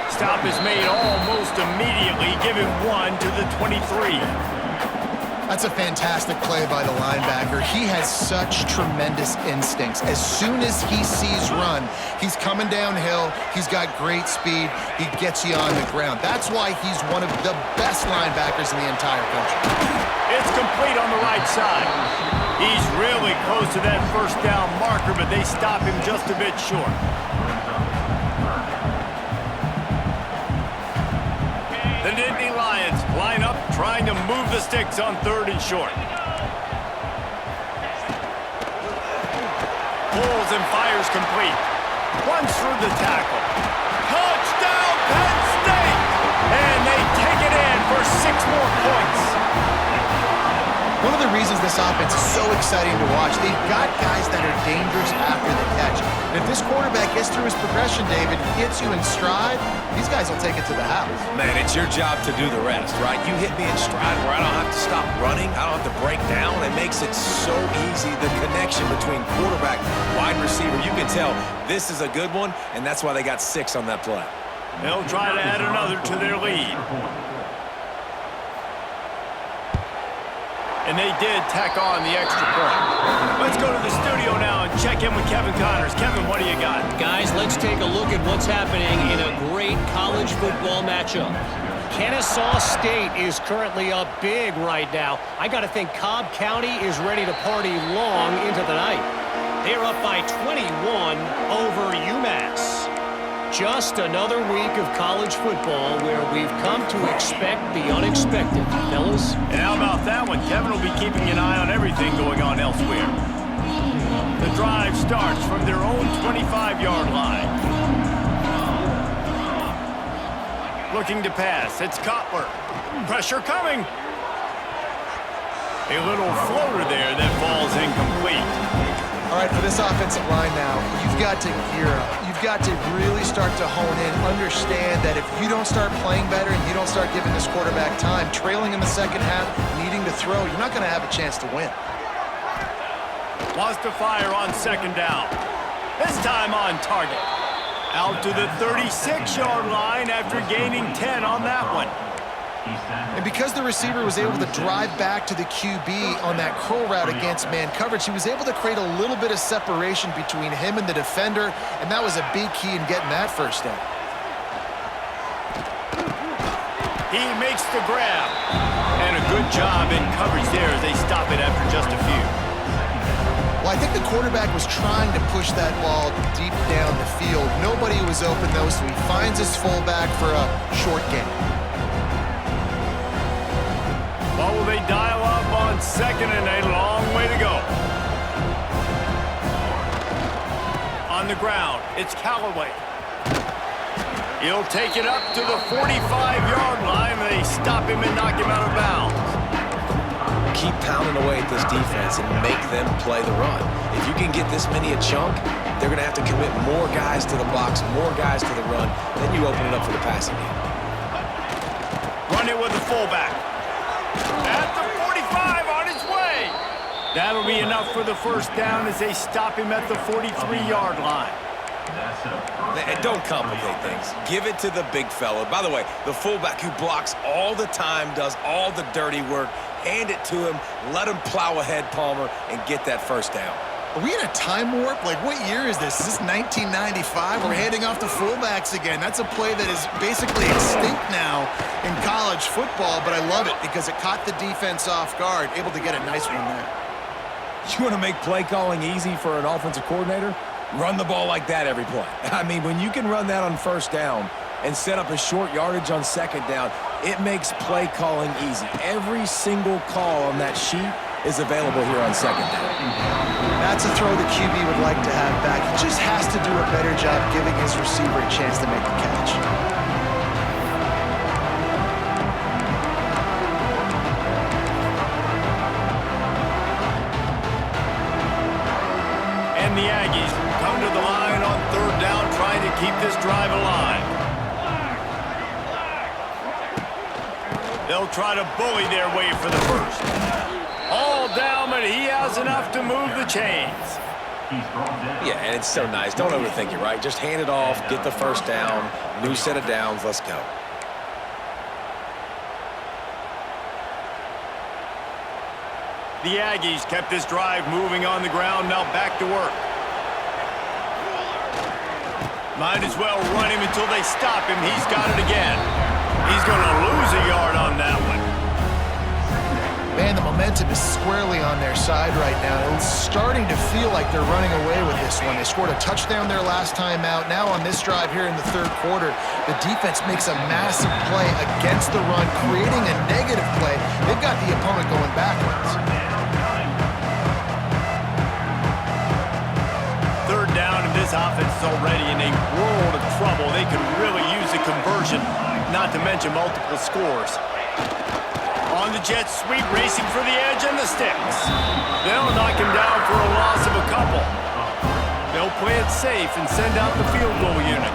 Stop is made almost immediately, giving 1 to the 23. That's a fantastic play by the linebacker. He has such tremendous instincts. As soon as he sees run, he's coming downhill. He's got great speed. He gets you on the ground. That's why he's one of the best linebackers in the entire country. It's complete on the right side. He's really close to that first down marker, but they stop him just a bit short. The Nittany Lions line up, trying to move the sticks on 3rd and short. Pulls and fires complete. Runs through the tackle. Touchdown, Penn State! And they take it in for 6 more points. One of the reasons this offense is so exciting to watch, they've got guys that are dangerous after the catch. And if this quarterback gets through his progression, David, hits you in stride, these guys will take it to the house. Man, it's your job to do the rest, right? You hit me in stride where I don't have to stop running. I don't have to break down. It makes it so easy. The connection between quarterback, wide receiver, you can tell this is a good one, and that's why they got 6 on that play. They'll try to add another to their lead. And they did tack on the extra point. Let's go to the studio now and check in with Kevin Connors. Kevin, what do you got? Guys, let's take a look at what's happening in a great college football matchup. Kennesaw State is currently up big right now. I got to think Cobb County is ready to party long into the night. They're up by 21 over UMass. Just another week of college football where we've come to expect the unexpected, fellas. And how about that one? Kevin will be keeping an eye on everything going on elsewhere. The drive starts from their own 25-yard line. Looking to pass. It's Kotler. Pressure coming. A little floater there that falls incomplete. All right, for this offensive line now, you've got to gear up. You've got to really start to hone in, understand that if you don't start playing better and you don't start giving this quarterback time, trailing in the second half, needing to throw, you're not going to have a chance to win. Wants to fire on 2nd down. This time on target. Out to the 36-yard line after gaining 10 on that one. And because the receiver was able to drive back to the QB on that curl route against man coverage, he was able to create a little bit of separation between him and the defender, and that was a big key in getting that first down. He makes the grab. And a good job in coverage there as they stop it after just a few. Well, I think the quarterback was trying to push that ball deep down the field. Nobody was open, though, so he finds his fullback for a short gain. What will they dial up on 2nd and a long way to go? On the ground, it's Callaway. He'll take it up to the 45-yard line. They stop him and knock him out of bounds. Keep pounding away at this defense and make them play the run. If you can get this many a chunk, they're going to have to commit more guys to the box, more guys to the run. Then you open it up for the passing game. Run it with the fullback. At the 45, on his way. That'll be enough for the first down as they stop him at the 43-yard line. And don't complicate things. Give it to the big fella. By the way, the fullback who blocks all the time, does all the dirty work. Hand it to him, let him plow ahead, Palmer, and get that first down. Are we in a time warp? Like, what year is this? Is this 1995? We're handing off to fullbacks again. That's a play that is basically extinct now in college football, but I love it because it caught the defense off guard, able to get a nice one there. You want to make play calling easy for an offensive coordinator? Run the ball like that every play. I mean, when you can run that on first down and set up a short yardage on second down, it makes play calling easy. Every single call on that sheet is available here on second down. That's a throw the QB would like to have back. He just has to do a better job giving his receiver a chance to make the catch. And the Aggies come to the line on 3rd down, trying to keep this drive alive. They'll try to bully their way for the first. All down, but he has enough to move the chains. Yeah, and it's so nice. Don't overthink it, right? Just hand it off, get the first down, new set of downs, let's go. The Aggies kept this drive moving on the ground, now back to work. Might as well run him until they stop him. He's got it again. He's going to lose a yard on that one. Man, the momentum is squarely on their side right now. It's starting to feel like they're running away with this one. They scored a touchdown their last time out. Now on this drive here in the third quarter, the defense makes a massive play against the run, creating a negative play. They've got the opponent going backwards. Third down, and this offense is already in a world of trouble. They could really use a conversion, not to mention multiple scores. On the jet sweep, racing for the edge and the sticks. They'll knock him down for a loss of a couple. They'll play it safe and send out the field goal unit.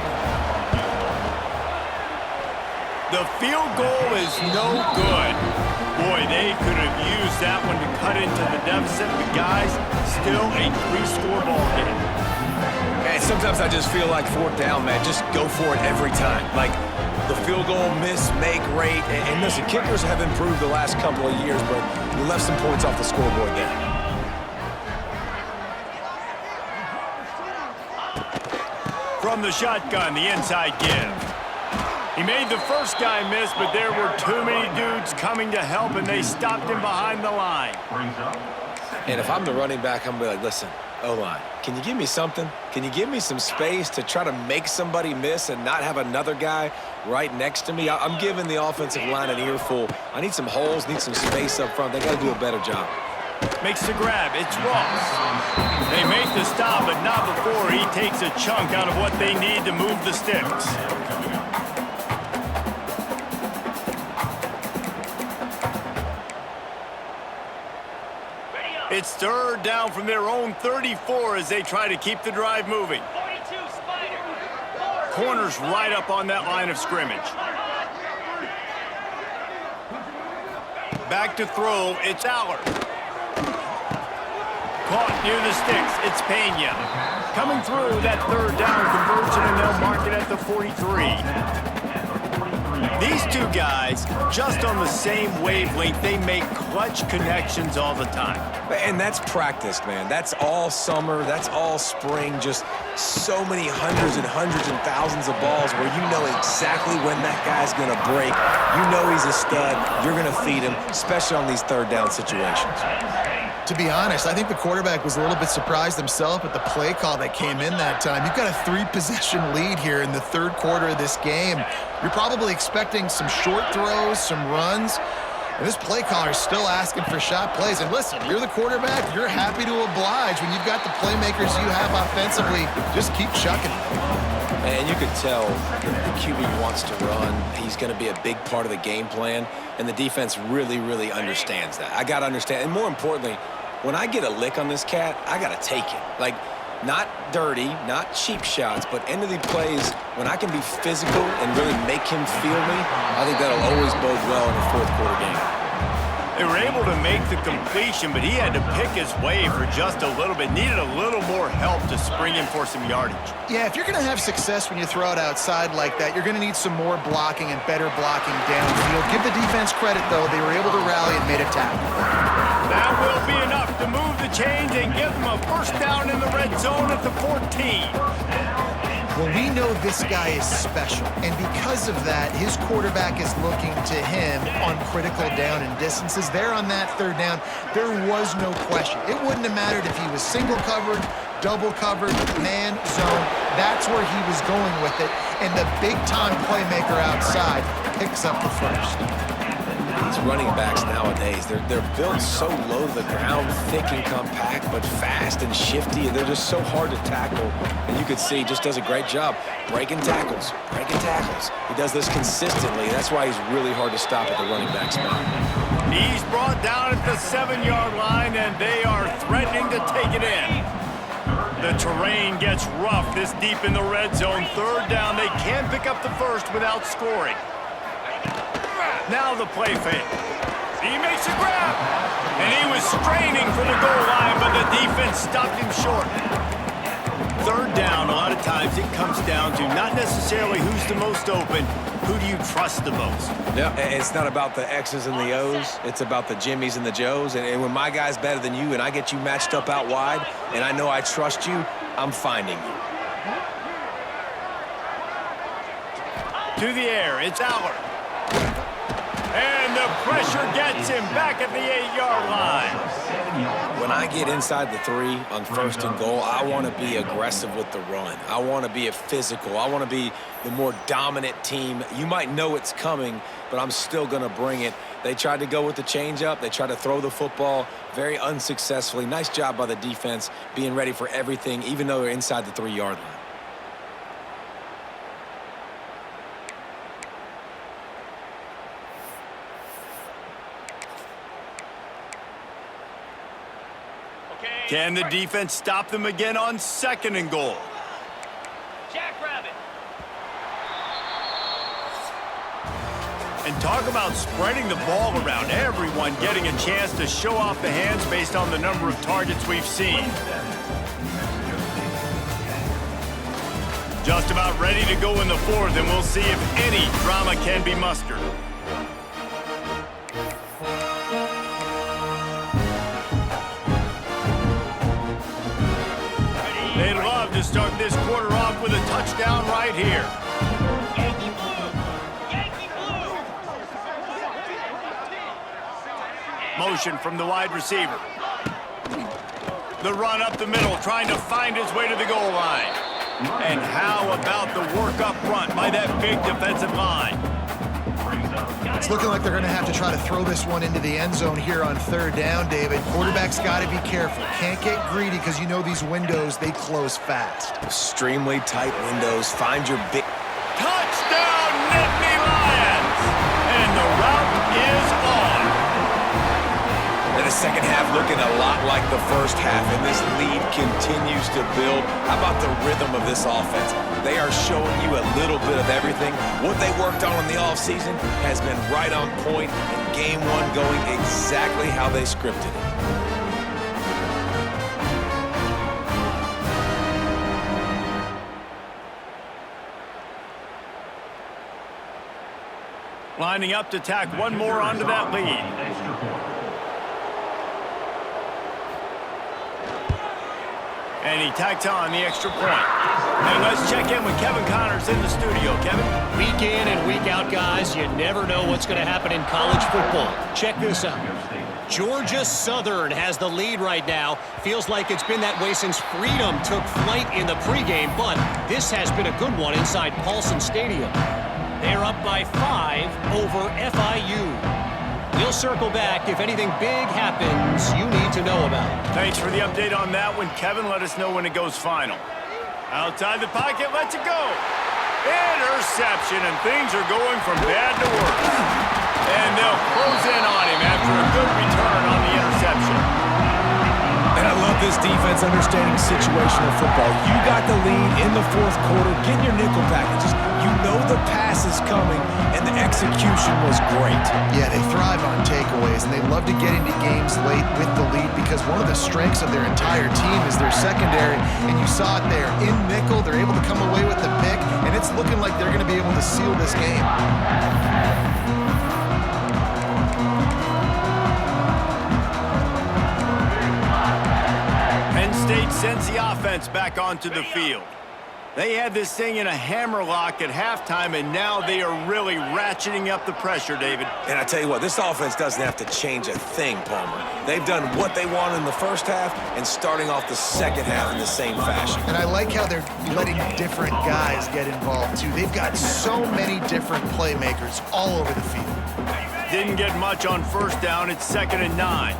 The field goal is no good. Boy, they could have used that one to cut into the deficit, but guys, still a 3-score ball game. Man, sometimes I just feel like fourth down, man. Just go for it every time. Like, the field goal, miss, make, rate. And listen, kickers have improved the last couple of years, but you left some points off the scoreboard there. From the shotgun, the inside give. He made the first guy miss, but there were too many dudes coming to help, and they stopped him behind the line. And if I'm the running back, I'm going to be like, listen, O-line, can you give me something? Can you give me some space to try to make somebody miss and not have another guy right next to me? I'm giving the offensive line an earful. I need some holes, need some space up front. They got to do a better job. Makes the grab. It's Ross. They make the stop, but not before he takes a chunk out of what they need to move the sticks. It's third down from their own 34 as they try to keep the drive moving. Corners right up on that line of scrimmage. Back to throw, it's Aller. Caught near the sticks, it's Pena. Coming through that third down conversion, and they'll mark it at the 43. These two guys, just on the same wavelength, they make clutch connections all the time. And that's practice, man. That's all summer. That's all spring. Just so many hundreds and thousands of balls where you know exactly when that guy's going to break. You know he's a stud. You're going to feed him, especially on these third down situations. To be honest, I think the quarterback was a little bit surprised himself at the play call that came in that time. You've got a 3-possession lead here in the third quarter of this game. You're probably expecting some short throws, some runs. And this play caller is still asking for shot plays. And listen, you're the quarterback. You're happy to oblige when you've got the playmakers you have offensively. Just keep chucking. And you could tell the QB wants to run. He's going to be a big part of the game plan. And the defense really, really understands that. I got to understand. And more importantly, when I get a lick on this cat, I got to take it. Like, not dirty, not cheap shots, but end of the plays, when I can be physical and really make him feel me, I think that'll always bode well in a fourth quarter game. They were able to make the completion, but he had to pick his way for just a little bit. Needed a little more help to spring him for some yardage. Yeah, if you're going to have success when you throw it outside like that, you're going to need some more blocking and better blocking downfield. Give the defense credit, though. They were able to rally and made a tackle. That will be enough to move the chains and give them a first down in the red zone at the 14. Well, we know this guy is special, and because of that, his quarterback is looking to him on critical down and distances. There on that third down, there was no question. It wouldn't have mattered if he was single covered, double covered, man, zone. That's where he was going with it, and the big-time playmaker outside picks up the first. These running backs nowadays, they're built so low to the ground, thick and compact, but fast and shifty, and they're just so hard to tackle. And you could see he just does a great job breaking tackles, He does this consistently. That's why he's really hard to stop at the running back spot. He's brought down at the 7-yard line, and they are threatening to take it in. The terrain gets rough this deep in the red zone. Third down, they can't pick up the first without scoring. Now the play fake. He makes a grab. And he was straining for the goal line, but the defense stopped him short. Third down, a lot of times it comes down to not necessarily who's the most open, who do you trust the most? Yeah, it's not about the X's and the O's. It's about the Jimmies and the Joes. And when my guy's better than you and I get you matched up out wide and I know I trust you, I'm finding you. To the air, it's Aller. And the pressure gets him back at the 8-yard line. When I get inside the 3 on 1st and goal, I want to be aggressive with the run. I want to be a physical. I want to be the more dominant team. You might know it's coming, but I'm still going to bring it. They tried to go with the changeup. They tried to throw the football very unsuccessfully. Nice job by the defense being ready for everything, even though they're inside the 3-yard line. Can the defense stop them again on 2nd and goal? Jackrabbit. And talk about spreading the ball around. Everyone getting a chance to show off the hands based on the number of targets we've seen. Just about ready to go in the 4th, and we'll see if any drama can be mustered. They'd love to start this quarter off with a touchdown right here. Yankee blue. Yankee blue. Motion from the wide receiver. The run up the middle, trying to find his way to the goal line. And how about the work up front by that big defensive line? It's looking like they're going to have to try to throw this one into the end zone here on 3rd down, David. Quarterback's got to be careful. Can't get greedy because you know these windows, they close fast. Extremely tight windows. Find your big... Touchdown, Nittany Lions! And the route is on. And the second half looking a lot like the first half, and this lead continues to build. How about the rhythm of this offense? They are showing you a little bit of everything. What they worked on in the offseason has been right on point, and game 1 going exactly how they scripted it. Lining up to tack one more onto that lead. And he tacks on the extra point. And let's check in with Kevin Connors in the studio. Kevin? Week in and week out, guys, you never know what's going to happen in college football. Check this out. Georgia Southern has the lead right now. Feels like it's been that way since Freedom took flight in the pregame, but this has been a good one inside Paulson Stadium. They're up by 5 over FIU. We'll circle back if anything big happens you need to know about. Thanks for the update on that one, Kevin. Let us know when it goes final. Outside the pocket, lets it go. Interception, and things are going from bad to worse. And they'll close in on him after a good return on the interception. And I love this defense understanding situational football. You got the lead in the 4th quarter. Get your nickel packages. You know the pass is coming, and the execution was great. Yeah, they thrive on takeaways, and they love to get into games late with the lead because one of the strengths of their entire team is their secondary, and you saw it there. In nickel, they're able to come away with the pick, and it's looking like they're going to be able to seal this game. Penn State sends the offense back onto the field. They had this thing in a hammerlock at halftime, and now they are really ratcheting up the pressure, David. And I tell you what, this offense doesn't have to change a thing, Palmer. They've done what they wanted in the first half and starting off the second half in the same fashion. And I like how they're letting different guys get involved, too. They've got so many different playmakers all over the field. Didn't get much on 1st down. It's 2nd and 9.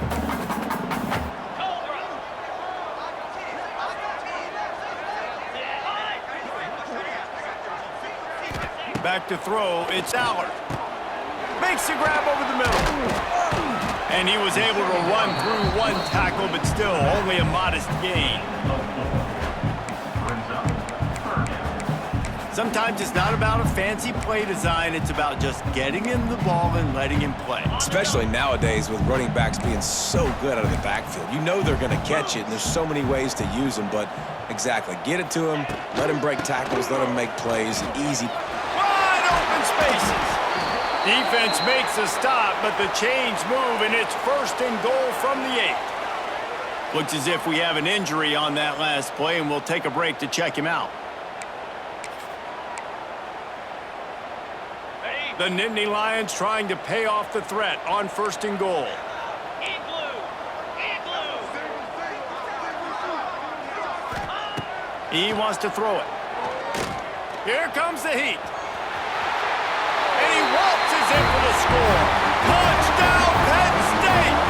Back to throw, it's Aller. Makes the grab over the middle. And he was able to run through one tackle, but still only a modest gain. Sometimes it's not about a fancy play design. It's about just getting him the ball and letting him play. Especially nowadays with running backs being so good out of the backfield. You know they're going to catch it, and there's so many ways to use them. But exactly, get it to him, let him break tackles, let him make plays. Easy. Wide open spaces. Defense makes a stop, but the chains move, and it's 1st and goal from the 8. Looks as if we have an injury on that last play, and we'll take a break to check him out. The Nittany Lions trying to pay off the threat on 1st and goal. He wants to throw it. Here comes the heat. And he waltzes in for the score. Touchdown, Penn State!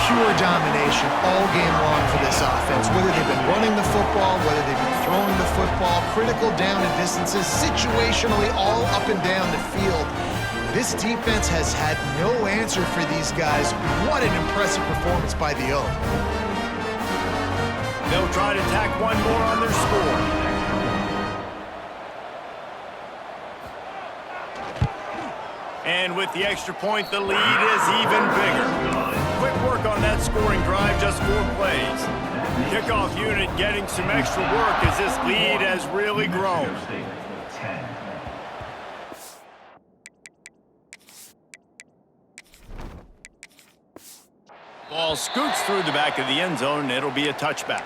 Pure domination all game long for this offense. Whether they've been running the football, whether they've been throwing the football, critical down and distances, situationally all up and down the field. This defense has had no answer for these guys. What an impressive performance by the O. They'll try to tack one more on their score. And with the extra point, the lead is even bigger. Quick work on that scoring drive, just 4 plays. Kickoff unit getting some extra work as this lead has really grown. Ball scoots through the back of the end zone, and it'll be a touchback.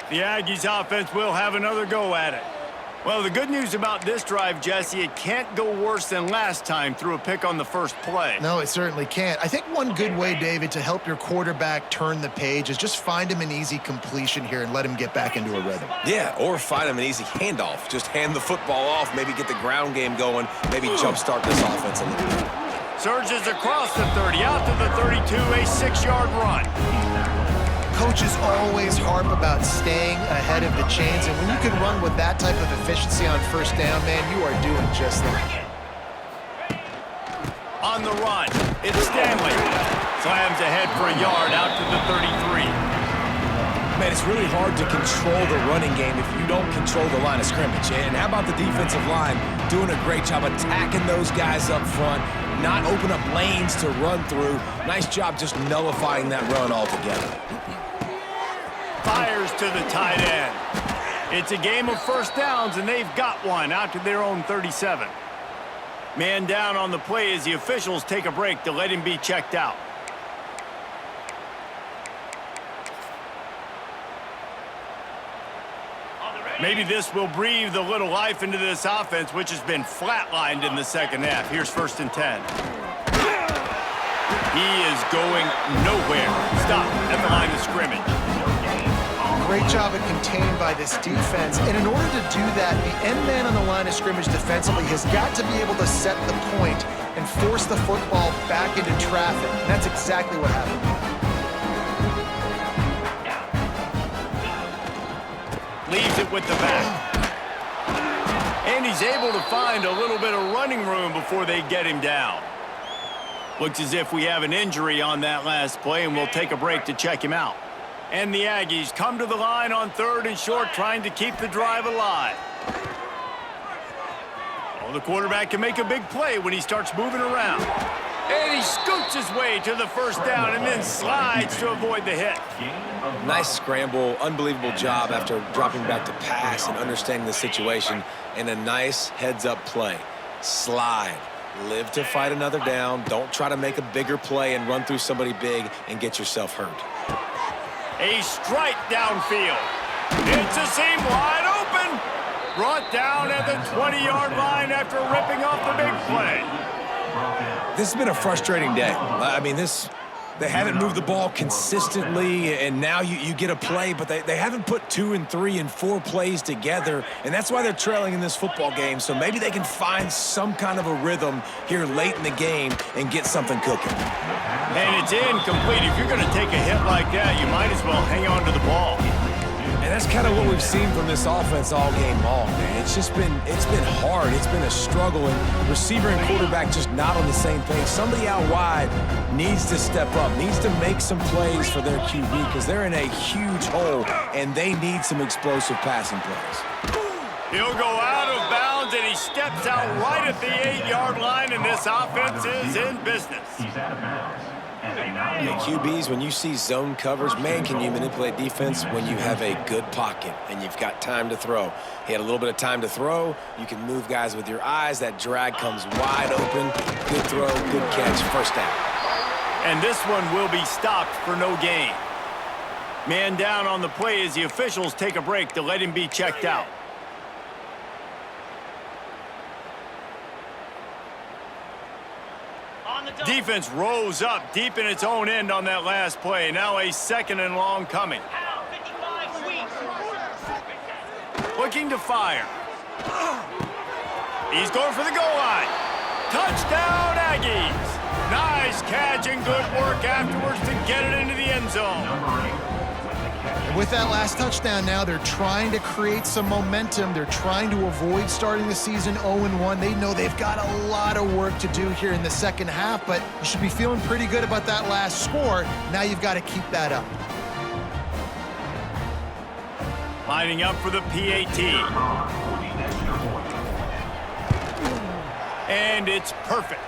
The Aggies offense will have another go at it. Well, the good news about this drive, Jesse, it can't go worse than last time through a pick on the first play. No, it certainly can't. I think one good way, David, to help your quarterback turn the page is just find him an easy completion here and let him get back into a rhythm. Yeah, or find him an easy handoff. Just hand the football off, maybe get the ground game going, maybe jumpstart this offense a little bit. Surges across the 30, out to the 32, a 6-yard run. Coaches always harp about staying ahead of the chains, and when you can run with that type of efficiency on 1st down, man, you are doing just that. On the run, it's Stanley. Slams ahead for a yard out to the 33. Man, it's really hard to control the running game if you don't control the line of scrimmage. And how about the defensive line doing a great job attacking those guys up front, not open up lanes to run through. Nice job just nullifying that run altogether. Fires to the tight end. It's a game of 1st downs, and they've got one out to their own 37. Man down on the play as the officials take a break to let him be checked out. Maybe this will breathe a little life into this offense, which has been flatlined in the 2nd half. Here's 1st and 10. He is going nowhere. Stop at the line of scrimmage. Great job of contained by this defense. And in order to do that, the end man on the line of scrimmage defensively has got to be able to set the point and force the football back into traffic. And that's exactly what happened. Leaves it with the back. And he's able to find a little bit of running room before they get him down. Looks as if we have an injury on that last play, and we'll take a break to check him out. And the Aggies come to the line on 3rd and short, trying to keep the drive alive. Oh, the quarterback can make a big play when he starts moving around. And he scoots his way to the 1st down and then slides to avoid the hit. Nice scramble, unbelievable job after dropping back to pass and understanding the situation, and a nice heads-up play. Slide. Live to fight another down. Don't try to make a bigger play and run through somebody big and get yourself hurt. A strike downfield. It's a seam wide open. Brought down at the 20-yard line after ripping off the big play. This has been a frustrating day. I mean, they haven't moved the ball consistently, and now you get a play, but they haven't put 2 and 3 and 4 plays together, and that's why they're trailing in this football game. So maybe they can find some kind of a rhythm here late in the game and get something cooking. And it's incomplete. If you're going to take a hit like that, you might as well hang on to the ball. And that's kind of what we've seen from this offense all game long, man. It's been hard. It's been a struggle, and receiver and quarterback just not on the same page. Somebody out wide needs to step up, needs to make some plays for their QB because they're in a huge hole, and they need some explosive passing plays. He'll go out of bounds, and he steps out right at the 8-yard line, and this offense is in business. He's out of bounds. Yeah, QBs, when you see zone coverage, man, can you manipulate defense when you have a good pocket and you've got time to throw. He had a little bit of time to throw. You can move guys with your eyes. That drag comes wide open. Good throw, good catch, first down. And this one will be stopped for no gain. Man down on the play as the officials take a break to let him be checked out. Defense rose up deep in its own end on that last play. Now a 2nd and long coming. Looking to fire. He's going for the goal line. Touchdown, Aggies. Nice catch and good work afterwards to get it into the end zone. With that last touchdown now, they're trying to create some momentum. They're trying to avoid starting the season 0-1. They know they've got a lot of work to do here in the second half, but you should be feeling pretty good about that last score. Now you've got to keep that up. Lining up for the PAT. And it's perfect.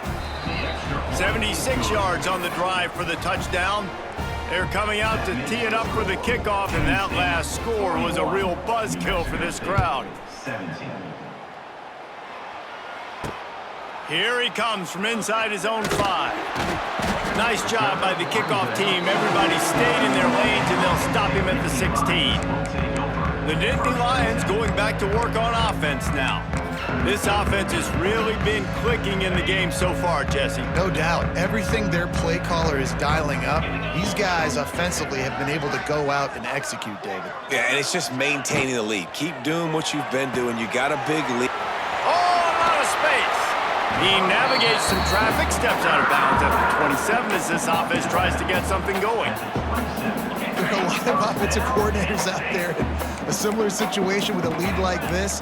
76 yards on the drive for the touchdown. They're coming out to tee it up for the kickoff, and that last score was a real buzzkill for this crowd. 17. Here he comes from inside his own 5. Nice job by the kickoff team. Everybody stayed in their lanes, and they'll stop him at the 16. The Nittany Lions going back to work on offense now. This offense has really been clicking in the game so far, Jesse. No doubt. Everything their play caller is dialing up, these guys offensively have been able to go out and execute, David. Yeah, and it's just maintaining the lead. Keep doing what you've been doing. You got a big lead. Oh, a lot of space. He navigates some traffic, steps out of bounds at the 27 as this offense tries to get something going. There are a lot of offensive coordinators out there in a similar situation with a lead like this.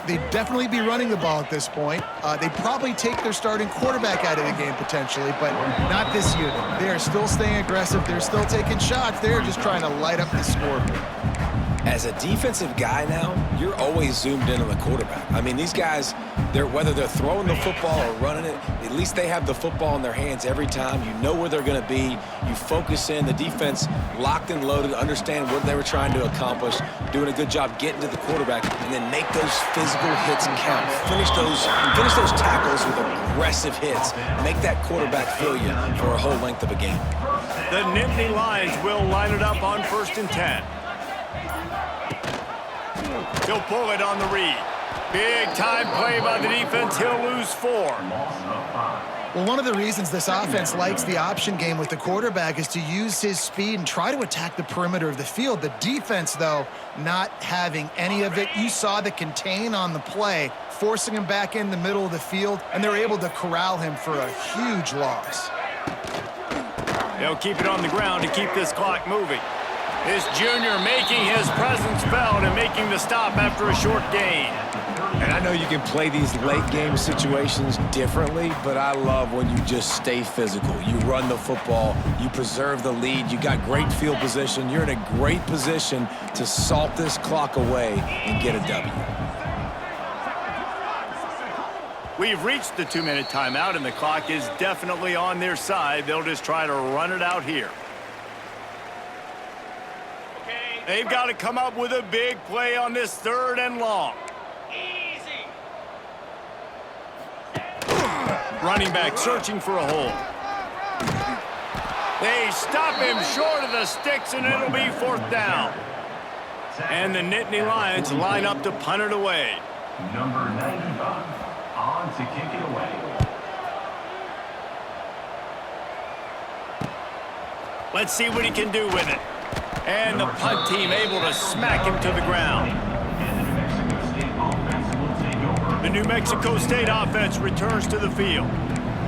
They'd definitely be running the ball at this point. They'd probably take their starting quarterback out of the game potentially, but not this unit. They are still staying aggressive. They're still taking shots. They're just trying to light up the scoreboard. As a defensive guy now, you're always zoomed in on the quarterback. I mean, these guys, whether they're throwing the football or running it, at least they have the football in their hands every time. You know where they're going to be. You focus in. The defense locked and loaded, understand what they were trying to accomplish, doing a good job getting to the quarterback, and then make those physical hits count. Finish those tackles with aggressive hits. Make that quarterback feel you for a whole length of a game. The Nittany Lions will line it up on 1st and 10. He'll pull it on the read. Big time play by the defense. He'll lose 4. Well, one of the reasons this offense likes the option game with the quarterback is to use his speed and try to attack the perimeter of the field. The defense, though, not having any of it. You saw the contain on the play, forcing him back in the middle of the field, and they're able to corral him for a huge loss. They'll keep it on the ground to keep this clock moving. This junior making his presence felt and making the stop after a short gain. And I know you can play these late game situations differently, but I love when you just stay physical. You run the football, you preserve the lead, you got great field position, you're in a great position to salt this clock away and get a W. We've reached the 2-minute timeout, and the clock is definitely on their side. They'll just try to run it out here. They've got to come up with a big play on this 3rd and long. Easy. Running back searching for a hole. They stop him short of the sticks, and it'll be 4th down. And the Nittany Lions line up to punt it away. Number 95 on to kick it away. Let's see what he can do with it. And the punt team able to smack him to the ground. The New Mexico State offense returns to the field.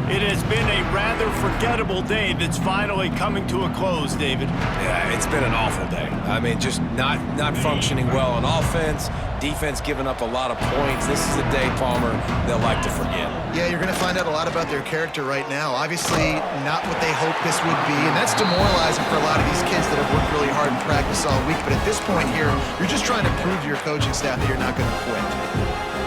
It has been a rather forgettable day that's finally coming to a close, David. Yeah, it's been an awful day. I mean, just not functioning well on offense, defense giving up a lot of points. This is a day, Palmer, they'll like to forget. Yeah, you're going to find out a lot about their character right now. Obviously, not what they hoped this would be, and that's demoralizing for a lot of these kids that have worked really hard in practice all week. But at this point here, you're just trying to prove to your coaching staff that you're not going to quit.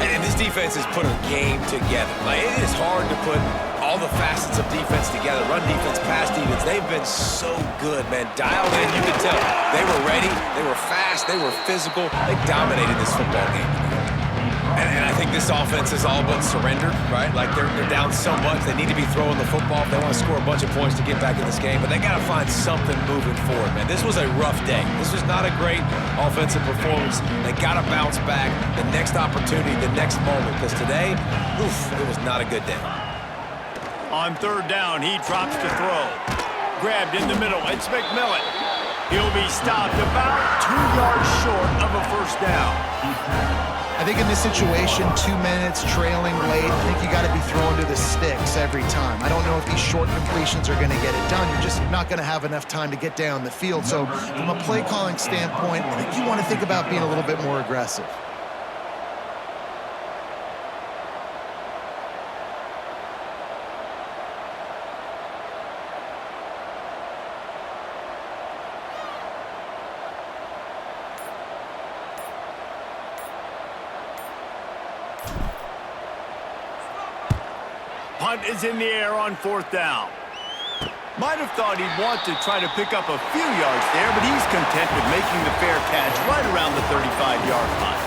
And this defense has put a game together. Like, it is hard to put all the facets of defense together. Run defense, pass defense. They've been so good, man. Dialed in, you can tell. They were ready. They were fast. They were physical. They dominated this football game. And I think this offense is all but surrendered, right? Like, they're down so much. They need to be throwing the football if they want to score a bunch of points to get back in this game. But they got to find something moving forward, man. This was a rough day. This was not a great offensive performance. They got to bounce back. The next opportunity, the next moment. Because today, oof, it was not a good day. On third down, he drops to throw. Grabbed in the middle, it's McMillan. He'll be stopped about 2 yards short of a first down. I think in this situation, 2 minutes, trailing late, I think you got to be throwing to the sticks every time. I don't know if these short completions are going to get it done. You're just not going to have enough time to get down the field. So from a play calling standpoint, I think you want to think about being a little bit more aggressive. Punt is in the air on fourth down. Might have thought he'd want to try to pick up a few yards there, but he's content with making the fair catch right around the 35-yard line.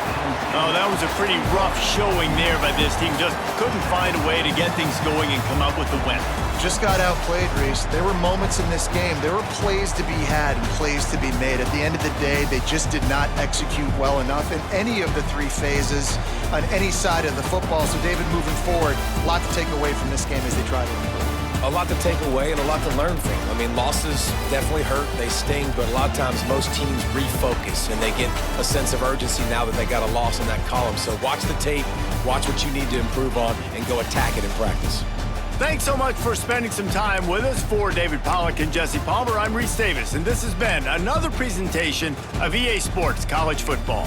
Oh, that was a pretty rough showing there by this team. Just couldn't find a way to get things going and come up with the win. Just got outplayed, Reese. There were moments in this game. There were plays to be had and plays to be made. At the end of the day, they just did not execute well enough in any of the three phases on any side of the football. So, David, moving forward, a lot to take away from this game as they try to improve. A lot to take away and a lot to learn from. I mean, losses definitely hurt, they sting, but a lot of times most teams refocus and they get a sense of urgency now that they got a loss in that column. So watch the tape, watch what you need to improve on, and go attack it in practice. Thanks so much for spending some time with us. For David Pollack and Jesse Palmer, I'm Reese Davis, and this has been another presentation of EA Sports College Football.